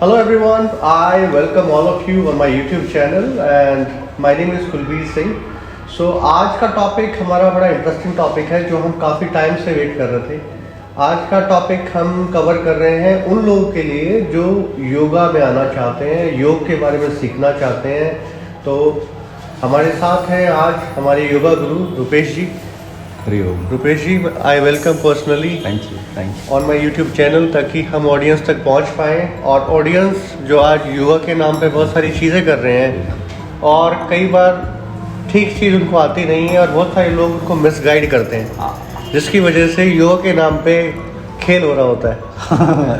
Hello everyone, I welcome all of you on my YouTube channel and my name is Kulbir Singh. सो आज का topic हमारा बड़ा interesting topic है जो हम काफ़ी टाइम से वेट कर रहे थे। आज का टॉपिक हम कवर कर रहे हैं उन लोगों के लिए जो योगा में आना चाहते हैं, योग के बारे में सीखना चाहते हैं। तो हमारे साथ हैं आज हमारे yoga guru Rupesh ji. Hari Om. Rupesh ji, I welcome personally thank you on my YouTube channel, ताकि हम ऑडियंस तक पहुंच पाएँ। और ऑडियंस जो आज योगा के नाम पे बहुत सारी चीज़ें कर रहे हैं और कई बार ठीक चीज़ उनको आती नहीं है और बहुत सारे लोग उनको मिसगाइड करते हैं, जिसकी वजह से योगा के नाम पे खेल हो रहा होता है।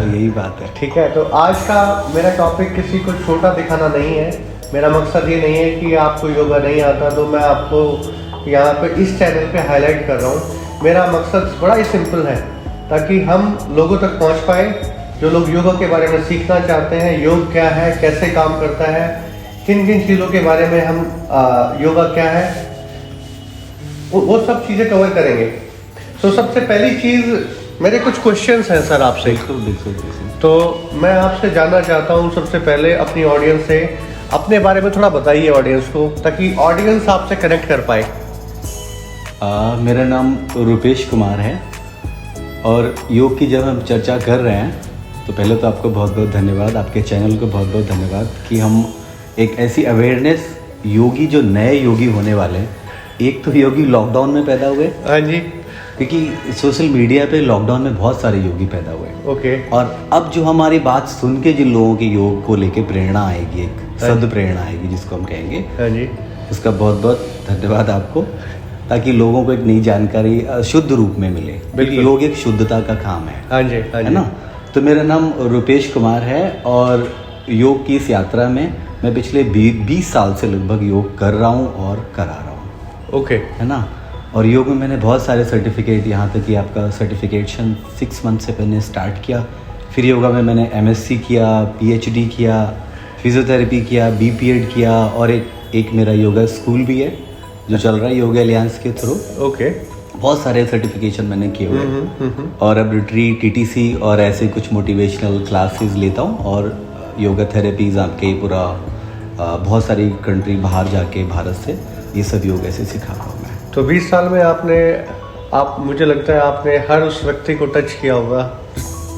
यही बात है। ठीक है, तो आज का मेरा टॉपिक किसी को छोटा दिखाना नहीं है। मेरा मकसद ये नहीं है कि आपको योगा नहीं आता तो मैं आपको यहाँ पे इस चैनल पे हाईलाइट कर रहा हूँ। मेरा मकसद बड़ा ही सिंपल है, ताकि हम लोगों तक पहुँच पाए जो लोग योगा के बारे में सीखना चाहते हैं। योग क्या है, कैसे काम करता है, किन किन चीज़ों के बारे में हम योगा क्या है, वो सब चीज़ें कवर करेंगे। तो सबसे पहली चीज़, मेरे कुछ क्वेश्चंस हैं सर आपसे। बिल्कुल। तो मैं आपसे जानना चाहता हूँ सबसे पहले अपनी ऑडियंस से अपने बारे में थोड़ा बताइए ऑडियंस को, ताकि ऑडियंस आपसे कनेक्ट कर पाए। मेरा नाम रुपेश कुमार है और योग की जब हम चर्चा कर रहे हैं तो पहले तो आपको बहुत बहुत धन्यवाद, आपके चैनल को बहुत बहुत धन्यवाद कि हम एक ऐसी अवेयरनेस, योगी जो नए योगी होने वाले हैं। एक तो योगी लॉकडाउन में पैदा हुए। हाँ जी। क्योंकि सोशल मीडिया पे लॉकडाउन में बहुत सारे योगी पैदा हुए। ओके। और अब जो हमारी बात सुन के जिन लोगों के योग को लेके प्रेरणा आएगी, एक सद प्रेरणा आएगी जिसको हम कहेंगे। हाँ जी। उसका बहुत बहुत धन्यवाद आपको, ताकि लोगों को एक नई जानकारी शुद्ध रूप में मिले। क्योंकि योग एक शुद्धता का काम है। हाँ जी, हाँ है जी। ना। तो मेरा नाम रुपेश कुमार है और योग की इस यात्रा में मैं पिछले 20 साल से लगभग योग कर रहा हूँ और करा रहा हूँ। ओके। है ना। और योग में मैंने बहुत सारे सर्टिफिकेट, यहाँ तक कि आपका सर्टिफिकेशन 6 मंथ से मैंने स्टार्ट किया। फिर योगा में मैंने MSc किया, PhD किया, फिजियोथेरेपी किया, BPEd किया और एक मेरा योगा स्कूल भी है जो चल रहा है योगा अलियांस के थ्रू। ओके। बहुत सारे सर्टिफिकेशन मैंने किए हुए और अब रिट्रीट, TTC और ऐसे कुछ मोटिवेशनल क्लासेस लेता हूँ और योगा थेरेपीज आपके पूरा बहुत सारी कंट्री बाहर जाके भारत से ये सब योग ऐसे सिखाता हूँ मैं। तो 20 साल में आप मुझे लगता है आपने हर उस व्यक्ति को टच किया होगा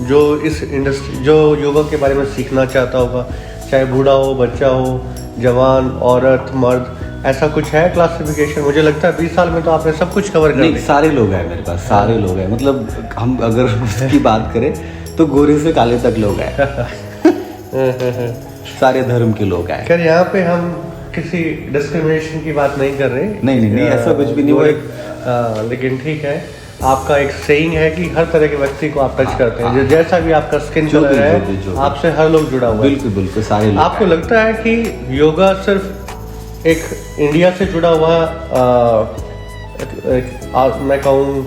जो इस इंडस्ट्री, जो योगा के बारे में सीखना चाहता होगा, चाहे बूढ़ा हो, बच्चा हो, जवान, औरत, मर्द, ऐसा कुछ है क्लासिफिकेशन? मुझे लगता है 20 साल में तो आपने सब कुछ कवर कर दिया। सारे लोग हैं मेरे पास, सारे लोग हैं। मतलब हम अगर उसकी बात करें तो गोरे से काले तक लोग हैं। सारे धर्म के लोग हैं। खैर, यहाँ पे हम किसी डिस्क्रिमिनेशन की बात नहीं कर रहे। नहीं, ऐसा कुछ भी नहीं। वो एक लेकिन ठीक है, आपका एक सेइंग है कि हर तरह के व्यक्ति को आप टच करते हैं। जैसा भी आपका स्किन कलर है, आपसे हर लोग जुड़ा हुआ है। बिल्कुल सारे लोग। आपको लगता है कि योगा सिर्फ एक इंडिया से जुड़ा हुआ मैं कहूँ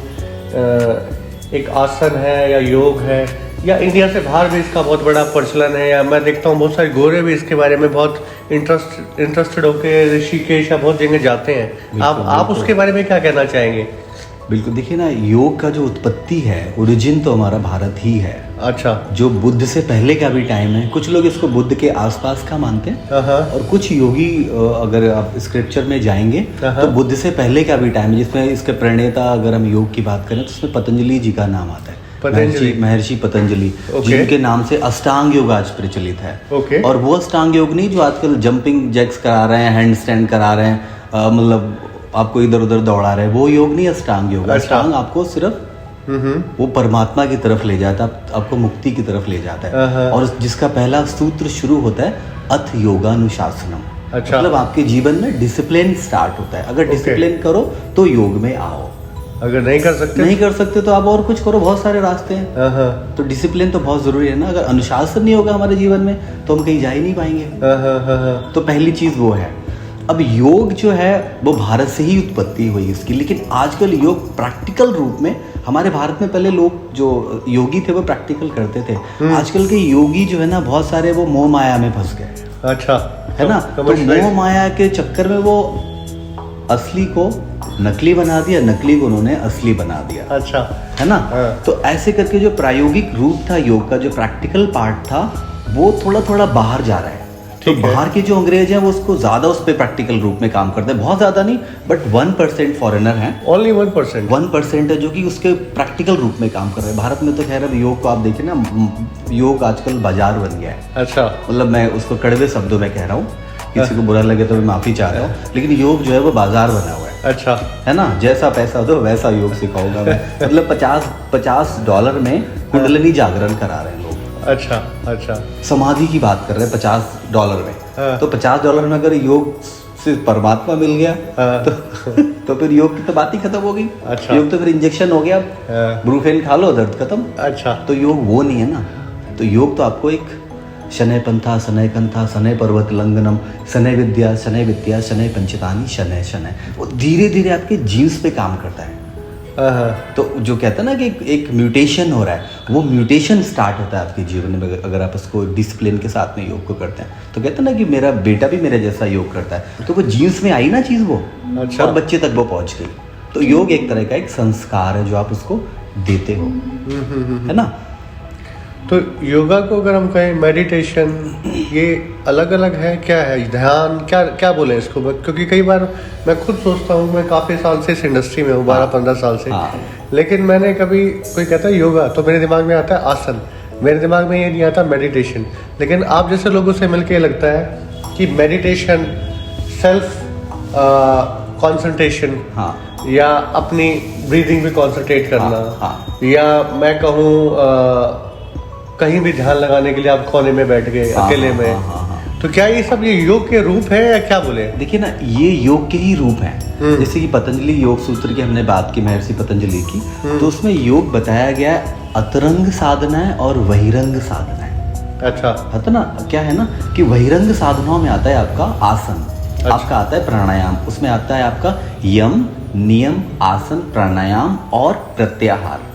एक आसन है या योग है, या इंडिया से बाहर भी इसका बहुत बड़ा प्रचलन है? या मैं देखता हूँ बहुत सारे गोरे भी इसके बारे में बहुत इंटरेस्टेड होकर ऋषिकेश या बहुत जगह जाते हैं। आप उसके बारे में क्या कहना चाहेंगे? बिल्कुल, देखिए ना, योग का जो उत्पत्ति है, ओरिजिन तो हमारा भारत ही है। अच्छा। जो बुद्ध से पहले का भी टाइम है। कुछ लोग इसको बुद्ध के आसपास का मानते हैं और कुछ योगी, अगर आप स्क्रिप्चर में जाएंगे तो बुद्ध से पहले का भी टाइम है, जिसमें इसके प्रणेता, अगर हम योग की बात करें तो उसमें पतंजलि जी का नाम आता है। महर्षि पतंजली, जिनके नाम से अष्टांग योग आज प्रचलित है। और वो अष्टांग योग नहीं जो आजकल जंपिंग जैक्स करा रहे हैं, हैंड स्टैंड करा रहे हैं, मतलब आपको इधर उधर दौड़ा रहे हैं, वो योग नहीं अष्टांग योग। अष्टांग आपको सिर्फ वो परमात्मा की तरफ ले जाता है, आपको मुक्ति की तरफ ले जाता है। और जिसका पहला सूत्र शुरू होता है अथ योगानुशासनम। अच्छा। मतलब आपके जीवन में डिसिप्लिन स्टार्ट होता है। अगर डिसिप्लिन करो तो योग में आओ, अगर नहीं कर सकते तो आप और कुछ करो। बहुत सारे रास्ते हैं। तो डिसिप्लिन तो बहुत जरूरी है ना। अगर अनुशासन नहीं होगा हमारे जीवन में तो हम कहीं जा ही नहीं पाएंगे। तो पहली चीज वो है। अब योग जो है वो भारत से ही उत्पत्ति हुई इसकी, लेकिन आजकल योग प्रैक्टिकल रूप में हमारे भारत में, पहले लोग जो योगी थे वो प्रैक्टिकल करते थे। आजकल के योगी जो है ना, बहुत सारे वो मोह माया में फंस गए। अच्छा। है ना। तो मोह माया के चक्कर में वो असली को नकली बना दिया, नकली को उन्होंने असली बना दिया। अच्छा। है ना। तो ऐसे करके जो प्रायोगिक रूप था योग का, जो प्रैक्टिकल पार्ट था, वो थोड़ा थोड़ा बाहर जा रहा है। तो बाहर के जो अंग्रेज हैं वो उसको ज़्यादा उस पर प्रैक्टिकल रूप में काम करते हैं, बहुत ज़्यादा नहीं, बट 1% फॉरेनर हैं, ओनली 1%। 1% है जो कि उसके प्रैक्टिकल रूप में काम कर रहे हैं। भारत में तो खैर अब योग को आप देखिए ना, योग आजकल बाजार बन गया है। अच्छा, मतलब मैं उसको कड़वे शब्दों में कह रहा हूँ, किसी को बुरा लगे तो मैं माफ़ी चाह रहा हूँ, लेकिन योग जो है वो बाजार बना हुआ है। अच्छा, है ना, जैसा पैसा दो वैसा योग सिखाऊंगा मैं। मतलब $50 में कुंडलिनी जागरण करा रहे हैं लोग। अच्छा अच्छा, समाधि की बात कर रहे हैं $50 में। हाँ। तो $50 में अगर योग से परमात्मा मिल गया हाँ। तो फिर योग की तो बात ही खत्म हो गई। अच्छा। योग तो फिर इंजेक्शन हो गया, हाँ। ब्रूफेन खा लो दर्द खत्म। अच्छा, तो योग वो नहीं है ना। तो योग तो आपको एक शनय पंथा शनय कंथा शनय पर्वत लंघनम शनय विद्या शनय पंचतानी शनय शनय, वो धीरे धीरे आपके जीन्स पे काम करता है। तो जो कहते हैं ना कि एक म्यूटेशन हो रहा है, वो म्यूटेशन स्टार्ट होता है आपके जीवन में अगर आप उसको डिसिप्लिन के साथ में योग को करते हैं। तो कहते हैं ना कि मेरा बेटा भी मेरे जैसा योग करता है, तो वो जीन्स में आई ना चीज़ वो। अच्छा। और बच्चे तक वो पहुंच गई। तो योग एक तरह का एक संस्कार है जो आप उसको देते हो, है ना। तो योगा को अगर हम कहें मेडिटेशन, ये अलग अलग है, क्या है, ध्यान, क्या क्या बोले इसको? क्योंकि कई बार मैं खुद सोचता हूँ, मैं काफ़ी साल से इस इंडस्ट्री में हूँ, 12-15 साल से, लेकिन मैंने कभी, कोई कहता है योगा तो मेरे दिमाग में आता है आसन, मेरे दिमाग में ये नहीं आता मेडिटेशन। लेकिन आप जैसे लोगों से मिलके लगता है कि मेडिटेशन सेल्फ कॉन्सेंट्रेशन, या अपनी ब्रीदिंग पे कॉन्सेंट्रेट करना, या मैं कहूँ कहीं भी ध्यान लगाने के लिए आप कोने में बैठ गए अकेले में, तो क्या ये सब ये योग के रूप है या क्या बोले? देखिए ना, ये योग के ही रूप हैं। जैसे कि पतंजलि योग सूत्र की हमने बात की, महर्षि पतंजलि की, तो उसमें योग बताया गया है अतरंग साधना है और बहिरंग साधना है। अच्छा, है तो ना, क्या है ना कि बहिरंग साधनाओं में आता है आपका आसन, आपका आता है प्राणायाम, उसमें आता है आपका यम नियम आसन प्राणायाम और प्रत्याहार,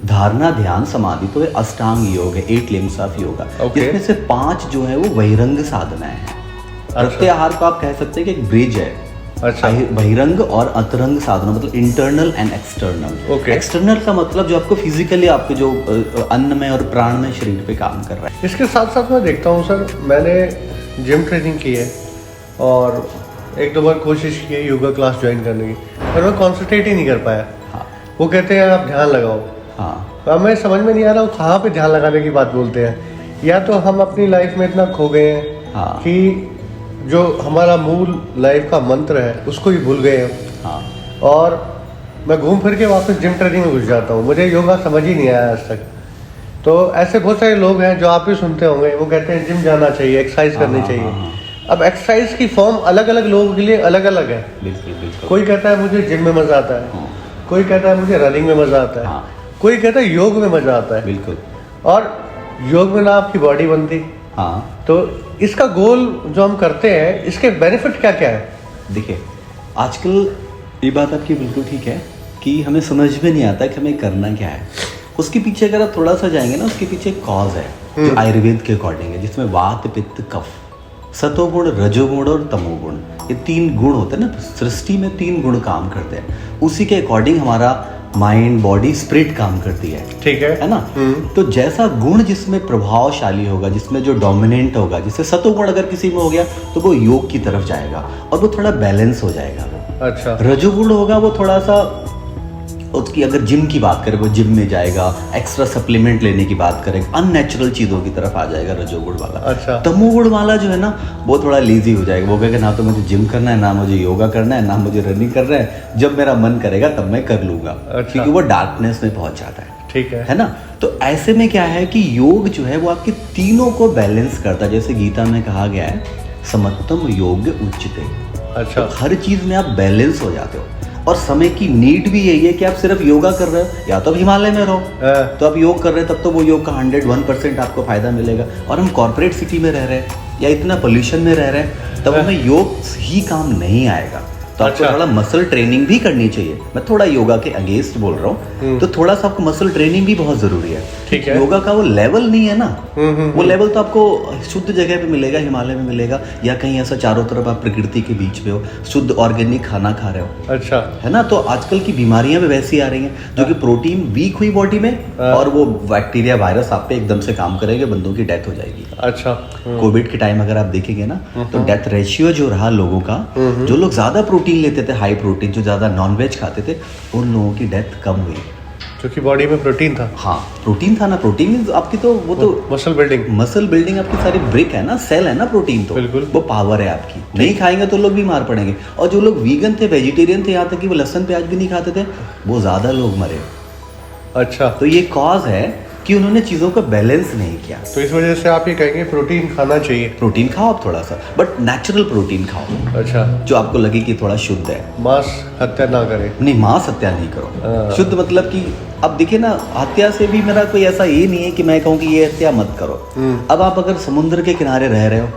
धारणा ध्यान समाधि। तो ये अष्टांग योग है, 8 लिम्स ऑफ योगा। इसमें से 5 जो है वो बहिरंग साधना है। प्रत्याहार को आप कह सकते हैं कि एक ब्रिज है। अच्छा, बहिरंग और अंतरंग साधना मतलब इंटरनल एंड एक्सटर्नल। एक्सटर्नल का मतलब जो आपको फिजिकली आपके जो अन्न में और प्राण में शरीर पे काम कर रहा है। इसके साथ साथ मैं देखता हूँ सर, मैंने जिम ट्रेनिंग की है और 1-2 बार कोशिश की है योगा क्लास ज्वाइन करने की, पर मैं कॉन्सेंट्रेट ही नहीं कर पाया। वो कहते हैं आप ध्यान लगाओ। तो हमें समझ में नहीं आ रहा वो कहाँ पे ध्यान लगाने की बात बोलते हैं। या तो हम अपनी लाइफ में इतना खो गए हैं कि जो हमारा मूल लाइफ का मंत्र है उसको ही भूल गए हैं। और मैं घूम फिर के वापस जिम ट्रेनिंग में घुस जाता हूँ, मुझे योगा समझ ही नहीं आया आज तक। तो ऐसे बहुत सारे लोग हैं जो आप भी सुनते होंगे, वो कहते हैं जिम जाना चाहिए, एक्सरसाइज करनी चाहिए। अब एक्सरसाइज की फॉर्म अलग अलग लोगों के लिए अलग अलग है। कोई कहता है मुझे जिम में मजा आता है, कोई कहता है मुझे रनिंग में मजा आता है, कोई कहता है योग में मजा आता है। बिल्कुल। और योग में ना आपकी बॉडी बनती। तो इसका गोल जो हम करते हैं, इसके बेनिफिट क्या क्या है? देखिए, आजकल ये बात आपकी बिल्कुल ठीक है कि हमें समझ में नहीं आता कि हमें करना क्या है। उसके पीछे अगर आप थोड़ा सा जाएंगे ना, उसके पीछे एक कॉज है जो आयुर्वेद के अकॉर्डिंग है, जिसमें वात पित्त कफ, सतोगुण रजोगुण और तमोगुण, ये 3 गुण होते हैं ना। सृष्टि में 3 गुण काम करते हैं, उसी के अकॉर्डिंग हमारा माइंड बॉडी स्पिरिट काम करती है। ठीक है ना। तो जैसा गुण जिसमें प्रभावशाली होगा, जिसमें जो डोमिनेंट होगा, जिससे सतोगुण अगर किसी में हो गया तो वो योग की तरफ जाएगा और वो थोड़ा बैलेंस हो जाएगा वो। अच्छा। रजोगुण होगा वो थोड़ा सा, उसकी अगर जिम की बात करें वो जिम में जाएगा, एक्स्ट्रा सप्लीमेंट लेने की बात करें, अननेचुरल चीज़ों की तरफ आ जाएगा रजोगुण वाला। अच्छा। तमोगुण वाला जो है ना वो थोड़ा लेजी हो जाएगा, वो कहेगा ना तो मुझे जिम करना है, ना मुझे योगा करना है, ना मुझे रनिंग करना है, जब मेरा मन करेगा तब मैं कर लूँगा। अच्छा। क्योंकि वो डार्कनेस में पहुँच जाता है। ठीक है ना। तो ऐसे में क्या है कि योग जो है वो आपके तीनों को बैलेंस करता है। जैसे गीता में कहा गया है समत्तम योग उच्चते। अच्छा। तो हर चीज़ में आप बैलेंस हो जाते हो। और समय की नीड भी यही है कि आप सिर्फ योगा कर रहे हो, या तो आप हिमालय में रहो तो आप योग कर रहे हैं, तब तो वो योग का 101% आपको फायदा मिलेगा। और हम कॉर्पोरेट सिटी में रह रहे हैं या इतना पोल्यूशन में रह रहे हैं, तब हमें योग ही काम नहीं आएगा। तो आपको अच्छा। थोड़ा मसल ट्रेनिंग भी करनी चाहिए। मैं थोड़ा योगा के अगेंस्ट बोल रहा हूँ, तो थोड़ा सा आपको मसल ट्रेनिंग भी बहुत जरूरी है। ठीक है। योगा का वो लेवल नहीं है ना, वो लेवल तो आपको शुद्ध जगह पे मिलेगा, हिमालय में मिलेगा, या कहीं ऐसा चारों तरफ आप प्रकृति के बीच में हो, शुद्ध ऑर्गेनिक खाना खा रहे हो, अच्छा है ना। तो आजकल की बीमारियां भी वैसी आ रही हैं जो कि प्रोटीन वीक हुई बॉडी में, और वो बैक्टीरिया वायरस आप पे एकदम से काम करेंगे, बंदों की डेथ हो जाएगी। अच्छा। कोविड के टाइम अगर आप देखेंगे ना, तो डेथ रेशियो जो रहा लोगों का, जो लोग ज्यादा प्रोटीन लेते थे, हाई प्रोटीन, जो ज्यादा नॉनवेज खाते थे, उन लोगों की डेथ कम हुई, क्योंकि बॉडी में प्रोटीन था। हाँ प्रोटीन था ना। प्रोटीन आपकी तो वो तो मसल बिल्डिंग आपकी सारी ब्रिक है ना, सेल है ना प्रोटीन, तो बिल्कुल। वो पावर है आपकी। नहीं खाएंगे तो लोग बीमार पड़ेंगे। और जो लोग वीगन थे, वेजिटेरियन थे, यहाँ तक कि वो लहसुन प्याज भी नहीं खाते थे, वो ज्यादा लोग मरे। अच्छा, तो ये कॉज है कि उन्होंने चीजों का बैलेंस नहीं किया। तो इस वजह से आप ये कहेंगे प्रोटीन खाना चाहिए। प्रोटीन खाओ आप थोड़ा सा, बट नेचुरल प्रोटीन खाओ, अच्छा, जो आपको लगे कि थोड़ा शुद्ध है। मांस हत्या ना करें। नहीं, मांस हत्या नहीं करो। शुद्ध मतलब कि अब देखिए ना, हत्या से भी मेरा कोई ऐसा ये नहीं है कि मैं कहूँ कि ये हत्या मत करो। अब आप अगर समुद्र के किनारे रह रहे हो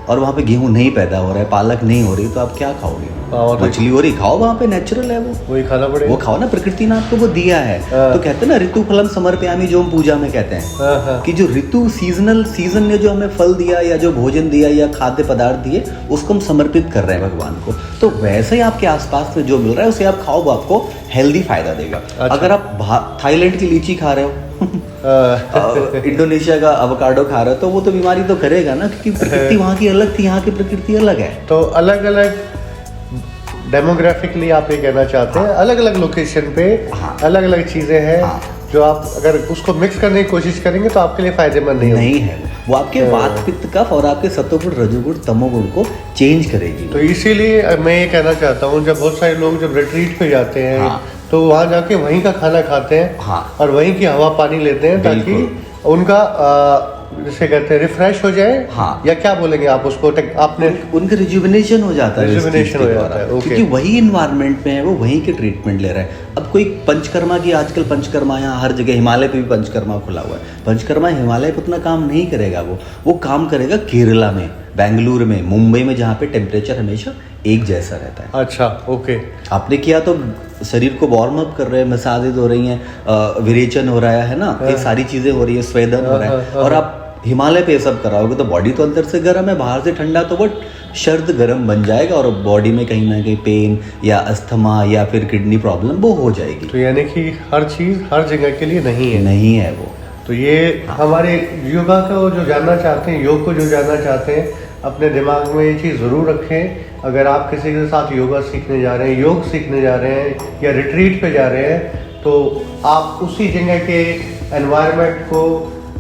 और वहाँ पे गेहूं नहीं पैदा हो रहा है, पालक नहीं हो रही, तो आप क्या खाओगे? मछली हो रही, खाओ, वहाँ पे नेचुरल है, वही खाना पड़ेगा। वो खाओ ना, प्रकृति ने आपको वो दिया है। तो कहते हैं ना, ऋतु फलम समर्पयामि, जो हम पूजा में कहते हैं कि जो ऋतु सीजन ने जो हमें फल दिया या जो भोजन दिया या खाद्य पदार्थ दिए, उसको हम समर्पित कर रहे हैं भगवान को। तो वैसे ही आपके आसपास में जो मिल रहा है उसे आप खाओ, वो आपको हेल्दी फायदा देगा। अगर आप थाईलैंड की लीची खा रहे हो, इंडोनेशिया का अवोकाडो खा रहे हो, तो वो तो बीमारी तो करेगा ना, क्योंकि प्रकृति वहाँ की अलग थी, यहाँ की प्रकृति अलग है। तो अलग अलग डेमोग्राफिकली आप ये कहना चाहते हैं, अलग अलग लोकेशन पे अलग अलग चीजें हैं, जो आप अगर उसको मिक्स करने की कोशिश करेंगे तो आपके लिए फायदेमंद नहीं है। वो आपके वात पित्त कफ और आपके सत्वगुण रजोगुण तमोगुण को चेंज करेगी। तो इसीलिए मैं ये कहना चाहता हूँ, जब बहुत सारे लोग जब रिट्रीट पे जाते हैं, तो वहाँ जाके वहीं का खाना खाते हैं और वहीं की हवा पानी लेते हैं, ताकि उनका जिसे कहते हैं रिफ्रेश हो जाए। या क्या बोलेंगे आप उसको, आपने उनका रिजुविनेशन हो जाता है, रिजुविनेशन हो जाता है, क्योंकि वही इन्वायरमेंट में है, वो वहीं के ट्रीटमेंट ले रहा है। अब कोई पंचकर्मा की, आजकल पंचकर्मा यहाँ हर जगह, हिमालय पे भी पंचकर्मा खुला हुआ है। पंचकर्मा हिमालय पे उतना काम नहीं करेगा, वो काम करेगा केरला में, बेंगलुरु में, मुंबई में, जहाँ पे टेम्परेचर हमेशा एक जैसा रहता है। अच्छा, ओके। आपने किया तो शरीर को वार्म अप कर रहे हैं, मसाजेज हो रही हैं, विरेचन हो रहा है ना, ये सारी चीजें हो रही है, स्वेदन हो रहा है। और आप हिमालय पे ये सब कराओगे तो बॉडी तो अंदर से गर्म है, बाहर से ठंडा, तो वो शर्द गर्म बन जाएगा और बॉडी में कहीं ना कहीं पेन या अस्थमा या फिर किडनी प्रॉब्लम वो हो जाएगी। तो यानी कि हर चीज हर जगह के लिए नहीं है वो। तो ये हमारे योगा को जो जानना चाहते हैं, योग को जो जानना चाहते हैं, अपने दिमाग में ये चीज़ ज़रूर रखें। अगर आप किसी के साथ योगा सीखने जा रहे हैं, योग सीखने जा रहे हैं या रिट्रीट पे जा रहे हैं, तो आप उसी जगह के एनवायरनमेंट को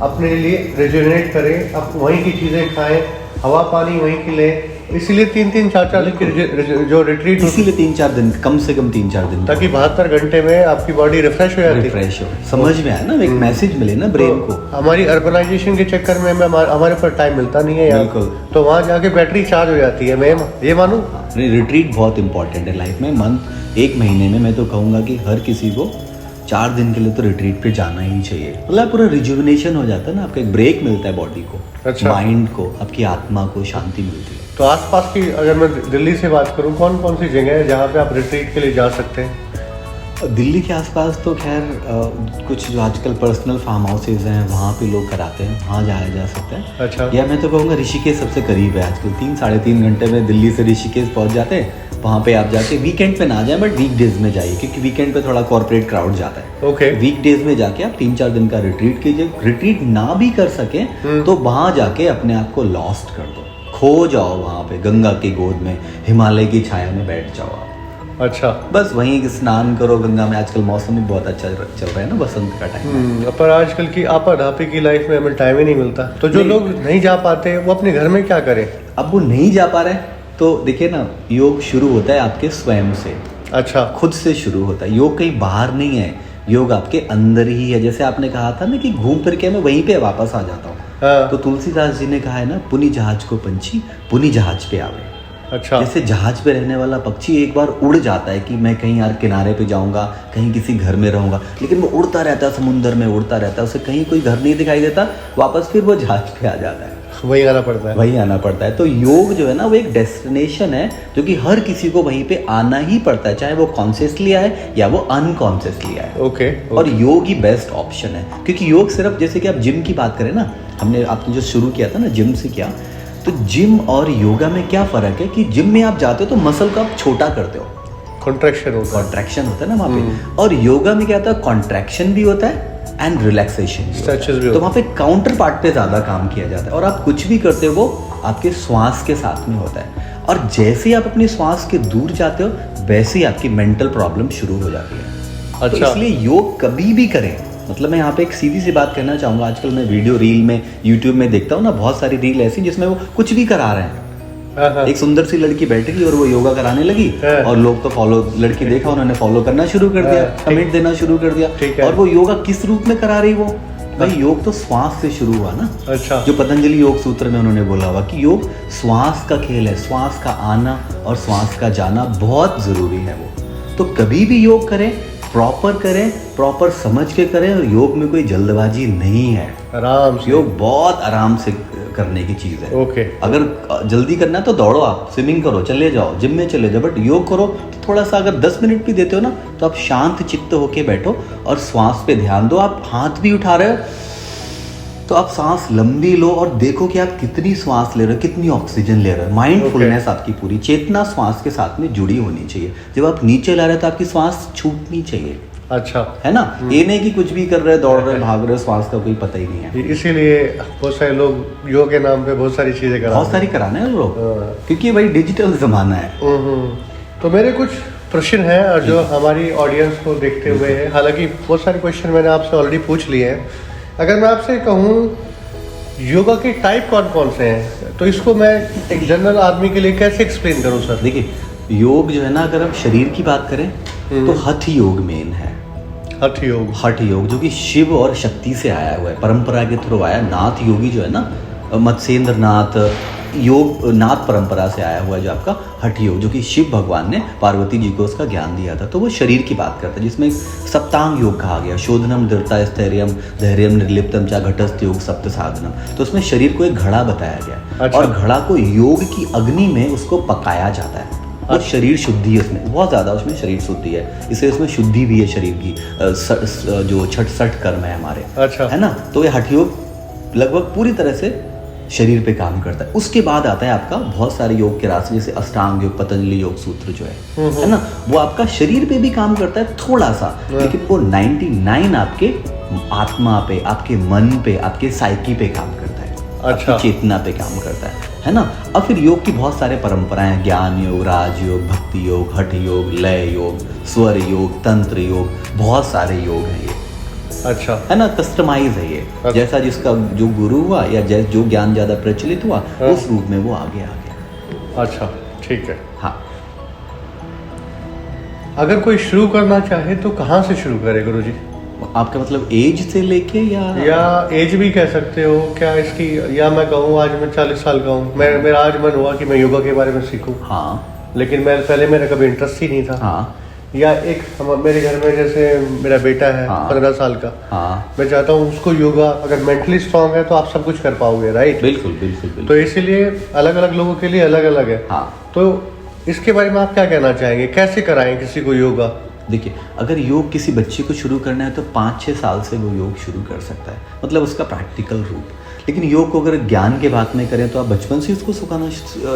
अपने लिए रिजुविनेट करें, आप वहीं की चीज़ें खाएं, हवा पानी वहीं की लें। इसीलिए 3-3, 4-4 दिन की जो रिट्रीट, इसीलिए 3-4 दिन, कम से कम 3-4 दिन, ताकि 72 घंटे में आपकी बॉडी रिफ्रेश हो जाती है। रिफ्रेश हो, समझ में आए ना, एक मैसेज मिले ना ब्रेन को। हमारी अर्बनाइजेशन के चक्कर में हमारे ऊपर टाइम मिलता नहीं है यहाँ, तो वहाँ जाके बैटरी चार्ज हो जाती है। मैं ये मानूं, रिट्रीट बहुत इंपॉर्टेंट है लाइफ में। मंथ, एक महीने में मैं तो कहूँगा कि हर किसी को 4 दिन के लिए तो रिट्रीट पे जाना ही चाहिए। मतलब पूरा रिजुविनेशन हो जाता है ना, आपका एक ब्रेक मिलता है बॉडी को, माइंड को, आपकी आत्मा को शांति मिलती है। तो आसपास की, अगर मैं दिल्ली से बात करूं, कौन कौन सी जगह है जहाँ पे आप रिट्रीट के लिए जा सकते हैं? दिल्ली के आसपास तो खैर कुछ जो आजकल पर्सनल फार्म हाउसेज हैं, वहाँ पे लोग कराते हैं, वहाँ जाया जा सकता है। अच्छा। या मैं तो कहूँगा ऋषिकेश सबसे करीब है आजकल, 3-3.5 घंटे में दिल्ली से ऋषिकेश पहुँच जाते हैं। वहाँ पे आप जाके वीकेंड पे ना जाएं, बट वीकडेज में जाइए, क्योंकि वीकेंड पे थोड़ा कॉर्पोरेट क्राउड जाता है। ओके। वीकडेज में जाके आप 3-4 दिन का रिट्रीट कीजिए। रिट्रीट ना भी कर सकें तो वहाँ जाके अपने आप को लॉस्ट कर दो, खो जाओ वहाँ पे गंगा की गोद में, हिमालय की छाया में बैठ जाओ आप। अच्छा। बस वहीं स्नान करो गंगा में। आजकल मौसम भी बहुत अच्छा चल रहा है ना, बसंत का टाइम। पर आजकल की आपाधापी की लाइफ में हमें टाइम ही नहीं मिलता, तो जो लोग नहीं जा पाते वो अपने घर में क्या करें? अब वो नहीं जा पा रहे तो देखिए ना, योग शुरू होता है आपके स्वयं से। अच्छा। खुद से शुरू होता है योग, कहीं बाहर नहीं है, योग आपके अंदर ही है। जैसे आपने कहा था ना कि घूम फिर के मैं वहीं पे वापस आ जाता हूँ, तो तुलसीदास जी ने कहा है ना, पुनी जहाज को पंछी पुनी जहाज पे आवे। अच्छा। जैसे जहाज पे रहने वाला पक्षी एक बार उड़ जाता है कि मैं कहीं यार किनारे पे जाऊंगा, कहीं किसी घर में रहूंगा, लेकिन वो उड़ता रहता है, समुंदर में उड़ता रहता है, उसे कहीं कोई घर नहीं दिखाई देता, वापस फिर वो जहाज पे आ जाता है, वही आना पड़ता है। वही आना पड़ता है। तो योग जो है ना वो एक डेस्टिनेशन है जो कि हर किसी को वहीं पे आना ही पड़ता है, चाहे वो कॉन्शियसली आए या वो अनकॉन्शियसली आए। ओके। और योग ही बेस्ट ऑप्शन है, क्योंकि योग सिर्फ, जैसे कि आप जिम की बात करें ना, आपने जो शुरू किया था ना जिम से किया, तो जिम और योगा में क्या फ़र्क है कि जिम में आप जाते हो तो मसल को आप छोटा करते हो, कॉन्ट्रैक्शन होता है, कॉन्ट्रैक्शन होता है ना वहाँ पे, और योगा में क्या होता है, कॉन्ट्रैक्शन भी होता है एंड रिलैक्सेशन भी होता है। तो वहाँ पे काउंटर पार्ट पे ज़्यादा काम किया जाता है, और आप कुछ भी करते हो वो आपके श्वास के साथ में होता है, और जैसे ही आप अपनी श्वास के दूर जाते हो वैसे ही आपकी मेंटल प्रॉब्लम शुरू हो जाती है। अच्छा। तो इसलिए योग कभी भी करें, मतलब मैं यहाँ पे एक सीधी सी बात कहना चाहूँगा, आजकल मैं वीडियो रील में यूट्यूब में देखता हूँ ना, बहुत सारी रील ऐसी जिसमें वो कुछ भी करा रहे हैं। एक सुंदर सी लड़की बैठ गई और वो योगा कराने लगी, और लोग तो फॉलो, लड़की देखा उन्होंने फॉलो करना शुरू कर दिया, कमेंट देना शुरू कर दिया, और वो योगा किस रूप में करा रही वो, भाई योग तो श्वास से शुरू हुआ ना। अच्छा। जो पतंजलि योग सूत्र में उन्होंने बोला हुआ कि योग श्वास का खेल है, श्वास का आना और श्वास का जाना बहुत जरूरी है वो। तो कभी भी योग करें, प्रॉपर करें, प्रॉपर समझ के करें, और योग में कोई जल्दबाजी नहीं है, आराम से। योग बहुत आराम से करने की चीज़ है। ओके। अगर जल्दी करना है तो दौड़ो, आप स्विमिंग करो, चले जाओ, जिम में चले जाओ, बट योग करो तो थोड़ा सा, अगर 10 मिनट भी देते हो ना तो आप शांत चित्त होके बैठो और श्वास पे ध्यान दो। आप हाथ भी उठा रहे हो तो आप सांस लंबी लो और देखो कि आप कितनी श्वास ले रहे हो, कितनी ऑक्सीजन ले रहे हो। माइंडफुलनेस आपकी पूरी चेतना श्वास के साथ में जुड़ी होनी चाहिए। जब आप नीचे ला रहे हो तो आपकी श्वास छूटनी चाहिए। अच्छा, है ना, ये नहीं कि कुछ भी कर रहे, दौड़ रहे, भाग रहे, श्वास का कोई पता ही नहीं है। इसीलिए बहुत सारे लोग योग के नाम पे बहुत सारी चीजें कराते हैं, बहुत सारी कराना है लोग, क्योंकि भाई डिजिटल जमाना है। तो मेरे कुछ प्रश्न हैं और जो हमारी ऑडियंस को देखते हुए है, हालांकि बहुत सारे क्वेश्चन मैंने आपसे ऑलरेडी पूछ लिए हैं। अगर मैं आपसे कहूँ योगा के टाइप कौन कौन से हैं, तो इसको मैं एक जनरल आदमी के लिए कैसे एक्सप्लेन करूँ सर? देखिए, योग जो है ना, अगर हम शरीर की बात करें तो हठ योग मेन है। हठ योग, हठ योग जो कि शिव और शक्ति से आया हुआ है, परंपरा के थ्रू आया। नाथ योगी जो है ना, मत्स्येंद्र नाथ योग नाथ परंपरा से आया हुआ है, जो आपका हठ योग, जो कि शिव भगवान ने पार्वती जी को उसका ज्ञान दिया था। तो वो शरीर की बात करता है, जिसमें सप्तांग योग कहा गया, शोधनम दृढ़ता स्थैर्यम धैर्यम निर्लिप्तम चा घटस्थ योग सप्त साधनम। तो उसमें शरीर को एक घड़ा बताया गया। अच्छा। और घड़ा को योग की अग्नि में उसको पकाया जाता है। और शरीर शुद्धि है उसमें, बहुत ज़्यादा उसमें शरीर शुद्धि है, इसलिए उसमें शुद्धि भी है शरीर की। जो 66 कर्म है हमारे, अच्छा, है ना। तो ये हठ योग लगभग पूरी तरह से शरीर पे काम करता है। उसके बाद आता है आपका बहुत सारे योग के रास्ते, जैसे अष्टांग योग, पतंजलि योग सूत्र जो है ना, वो आपका शरीर पे भी काम करता है थोड़ा सा, लेकिन वो 99 आपके आत्मा पे, आपके मन पे, आपके साइकी पे काम करता है। अच्छा। चेतना पे काम करता है ना। अब फिर योग की बहुत सारे परंपराएं हैं, ज्ञान योग, राजयोग, भक्ति योग, हठ योग, लय योग, स्वर योग, तंत्र योग, बहुत सारे योग हैं ये। अच्छा, है ना, कस्टमाइज है ये। अच्छा। जैसा जिसका जो गुरु हुआ या जो ज्ञान ज्यादा प्रचलित हुआ, उस रूप में वो आगे आ गया। अच्छा, ठीक है। हाँ, अगर कोई शुरू करना चाहे तो कहाँ से शुरू करे गुरुजी? आपका मतलब एज से लेके या एज भी कह सकते हो क्या इसकी? या मैं कहूँ आज मैं 40 साल का हूँ, मेरा आज मन हुआ कि मैं योगा के बारे में सीखूं। हाँ, लेकिन पहले मेरा कभी इंटरेस्ट ही नहीं था। हाँ। या एक मेरे घर में जैसे मेरा बेटा है, हाँ, 15 साल का, हाँ, मैं चाहता हूँ उसको योगा, अगर मेंटली स्ट्रांग है तो आप सब कुछ कर पाओगे, राइट? बिल्कुल बिल्कुल बिल्कुल। तो इसीलिए अलग अलग लोगों के लिए अलग अलग है। हाँ। तो इसके बारे में आप क्या कहना चाहेंगे, कैसे कराएं किसी को योगा? देखिए, अगर योग किसी बच्चे को शुरू करना है तो 5-6 साल से वो योग शुरू कर सकता है, मतलब उसका प्रैक्टिकल रूप। लेकिन योग को अगर ज्ञान के बात में करें तो आप बचपन से उसको सिखाना,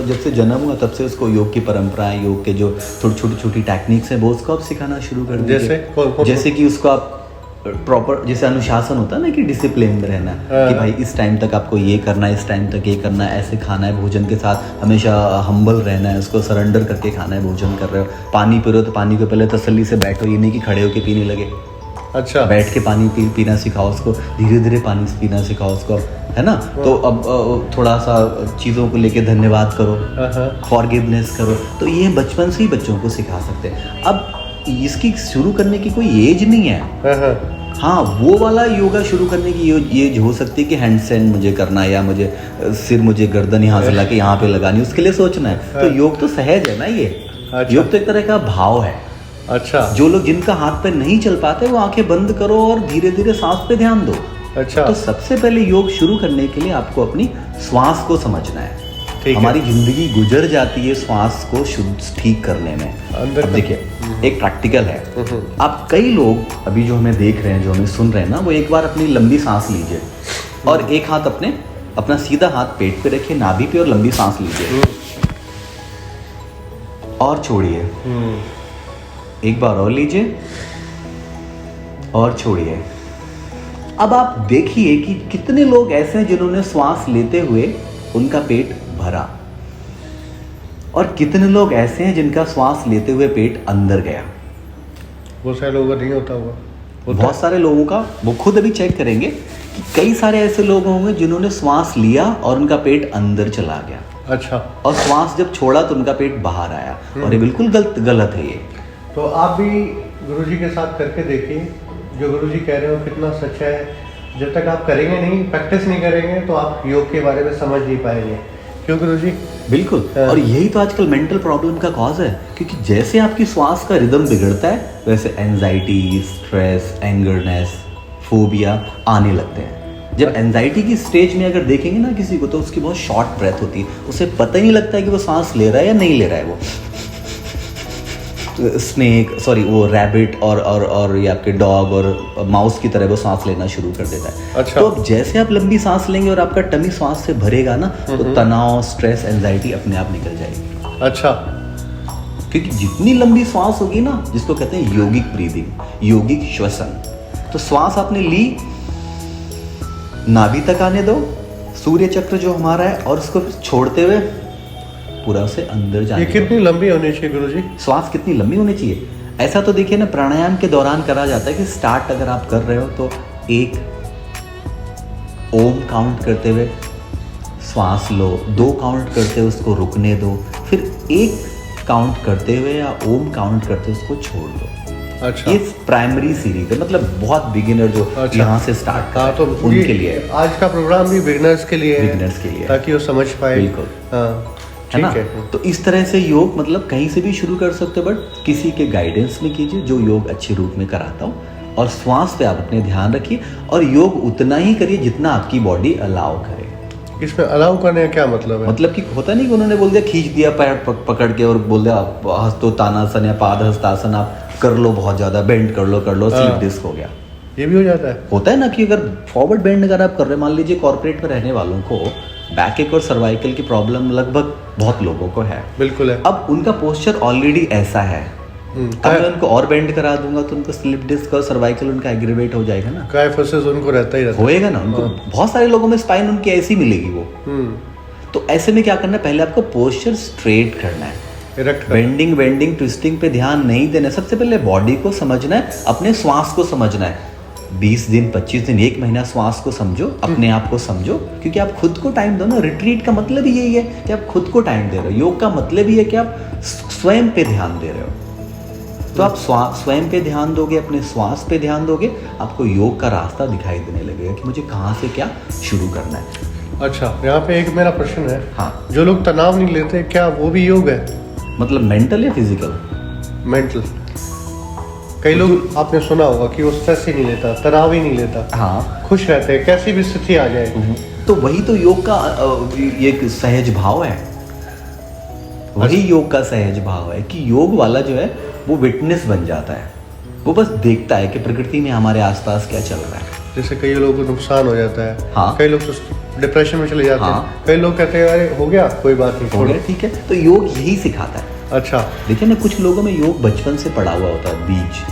जब से जन्म हुआ तब से उसको योग की परंपराएं, योग के जो छोटी टाइक्निक्स हैं वो उसको आप सिखाना शुरू कर दीजिए। जैसे कि उसको आप प्रॉपर, जैसे अनुशासन होता है ना, कि डिसिप्लिन में रहना, कि भाई इस टाइम तक आपको ये करना है, इस टाइम तक ये करना है, ऐसे खाना है, भोजन के साथ हमेशा हम्बल रहना है, उसको सरेंडर करके खाना है। भोजन कर रहे हो, पानी पी रहे हो तो पानी को पहले तसल्ली से बैठो, ये नहीं कि खड़े होके पीने लगे। अच्छा, बैठ के पानी पीना सिखाओ उसको, धीरे धीरे पानी पीना सिखाओ उसको, है ना। तो अब थोड़ा सा चीज़ों को लेके धन्यवाद करो, फॉरगिवनेस करो। तो ये बचपन से ही बच्चों को सिखा सकते हैं। अब इसकी शुरू करने की कोई एज नहीं है। हाँ, वो वाला योगा शुरू करने की ये जो हो सकती है कि हैंडस्टैंड मुझे करना है, या मुझे सिर, मुझे गर्दन यहाँ से लाके यहाँ पे लगानी, उसके लिए सोचना है। तो योग तो सहज है ना ये। अच्छा। योग तो एक तरह का भाव है। अच्छा। जो लोग जिनका हाथ पैर नहीं चल पाते, वो आंखें बंद करो और धीरे धीरे सांस पे ध्यान दो। अच्छा। तो सबसे पहले योग शुरू करने के लिए आपको अपनी श्वास को समझना है। हमारी जिंदगी गुजर जाती है श्वास को शुद्ध ठीक करने में। अब देखिए, एक प्रैक्टिकल है। आप कई लोग अभी जो हमें देख रहे हैं, जो हमें सुन रहे हैं ना, वो एक बार अपनी लंबी सांस लीजिए और एक हाथ अपना सीधा हाथ पेट पे रखिए, नाभि पे, और लंबी सांस लीजिए और छोड़िए। एक बार और लीजिए और छोड़िए। अब आप देखिए कि कितने लोग ऐसे हैं जिन्होंने श्वास लेते हुए उनका पेट भरा, और कितने लोग ऐसे हैं जिनका श्वास लेते हुए पेट अंदर गया। बहुत सारे लोगों का नहीं होता होगा। बहुत सारे लोगों का, वो खुद अभी चेक करेंगे कि कई सारे ऐसे लोग होंगे जिन्होंने श्वास लिया और उनका पेट अंदर चला गया। अच्छा। और श्वास जब छोड़ा तो उनका पेट बाहर आया, और ये बिल्कुल गलत है ये। तो आप भी गुरुजी के साथ करके देखिए, जो गुरुजी कह रहे हो कितना सच है। जब तक आप करेंगे नहीं, प्रैक्टिस नहीं करेंगे, तो आप योग के बारे में समझ नहीं पाएंगे। क्यों गुरुजी? बिल्कुल। और यही तो आजकल मेंटल प्रॉब्लम का कॉज है, क्योंकि जैसे आपकी श्वास का रिदम बिगड़ता है, वैसे एंजाइटी, स्ट्रेस, एंगरनेस, फोबिया आने लगते हैं। जब एंजाइटी की स्टेज में अगर देखेंगे ना किसी को, तो उसकी बहुत शॉर्ट ब्रेथ होती है, उसे पता ही नहीं लगता है कि वो सांस ले रहा है या नहीं ले रहा है। वो वो रैबिट और ये आपके डॉग और माउस की तरह वो सांस लेना शुरू कर देता है। अच्छा। तो अब जैसे आप लंबी सांस लेंगे और आपका टमी सांस से भरेगा ना, तो तनाव, स्ट्रेस, एंजाइटी अपने आप निकल जाएगी। अच्छा। क्योंकि जितनी लंबी श्वास होगी ना, जिसको कहते हैं योगिक ब्रीदिंग, योगिक श्वसन, तो श्वास आपने ली, नाभि तक आने दो, सूर्य चक्र जो हमारा है, और उसको छोड़ते हुए पूरा से अंदर जाने। ये कितनी लंबी होनी चाहिए गुरुजी? श्वास कितनी लंबी होनी चाहिए? ऐसा तो देखिए ना, प्राणायाम के दौरान करा जाता है कि स्टार्ट अगर आप कर रहे हो तो एक ओम काउंट करते हुए श्वास लो, 2 काउंट करते हुए उसको रुकने दो, फिर 1 काउंट करते हुए या ओम काउंट करते हुए उसको छोड़ दो। अच्छा। ये प्राइमरी सीरीज है, मतलब बहुत बिगिनर जो यहाँ से स्टार्ट कर, तो उनके लिए आज का प्रोग्राम भी बिगिनर्स के लिए है, ताकि वो समझ पाए। बिल्कुल। हाँ, है ना? तो इस तरह से योग मतलब कहीं से भी शुरू कर सकते हो, बट किसी के गाइडेंस में कीजिए जो योग अच्छे रूप में कराता हो, और श्वास पे आप अपने ध्यान रखिए, और योग उतना ही करिए जितना आपकी बॉडी अलाउ करे। इसमें अलाउ करने का क्या मतलब है? मतलब कि होता नहीं कि उन्होंने बोल दिया, खींच दिया पैर पकड़ के और बोल दिया हस्तोत्तानासन या पाद हस्तासन आप कर लो, बहुत ज्यादा बेंड कर लो, स्लिप डिस्क हो गया। ये भी हो जाता है? होता है ना कि अगर फॉरवर्ड बेंड अगर आप कर रहे हैं, मान लीजिए कॉर्पोरेट में रहने वालों को बैक और सर्वाइकल की प्रॉब्लम लगभग बहुत लोगों को है। बिल्कुल है। अब उनका पोस्चर ऑलरेडी ऐसा है, अब मैं उनको और बेंड करा दूंगा तो उनको स्लिप डिस्क और सर्वाइकल उनका एग्रीवेट हो जाएगा ना, कायफोसिस उनको रहता ही रहता होएगा ना उनको। बहुत सारे लोगों में स्पाइन उनकी ऐसी मिलेगी वो। तो ऐसे में क्या करना है, पहले आपको पोस्चर स्ट्रेट करना है, बेंडिंग ट्विस्टिंग पे ध्यान नहीं देना। सबसे पहले बॉडी को समझना है, अपने श्वास को समझना है। 20 दिन, 25 दिन, 1 महीना श्वास को समझो, अपने आप को समझो, क्योंकि आप खुद को टाइम दो ना। रिट्रीट का मतलब ही यही है कि आप खुद को टाइम दे रहे हो। योग का मतलब ही है कि आप स्वयं पे ध्यान दे रहे हो। तो आप स्वयं पे ध्यान दोगे, अपने श्वास पे ध्यान दोगे, आपको योग का रास्ता दिखाई देने लगेगा कि मुझे कहाँ से क्या शुरू करना है। अच्छा, यहाँ पे एक मेरा प्रश्न है। हाँ। जो लोग तनाव नहीं लेते, क्या वो भी योग है? मतलब मेंटल या फिजिकल? मेंटल। कई लोग आपने सुना होगा कि वो स्ट्रेस ही नहीं लेता, तनाव ही नहीं लेता। हाँ। खुश रहते हैं, कैसी भी स्थिति आ जाए। तो वही तो योग का एक सहज भाव है। वही योग का सहज भाव है कि योग वाला जो है वो विटनेस बन जाता है। वो बस देखता है कि प्रकृति में हमारे आसपास क्या चल रहा है। जैसे कई लोगों को नुकसान हो जाता है। हाँ। कई लोग डिप्रेशन में चले जाते हैं। कई लोग कहते हैं अरे हो गया, कोई बात नहीं, हो गया, ठीक है। तो योग यही सिखाता है। अच्छा। देखिए ना, कुछ लोगों में योग बचपन से पड़ा हुआ होता है, बीज।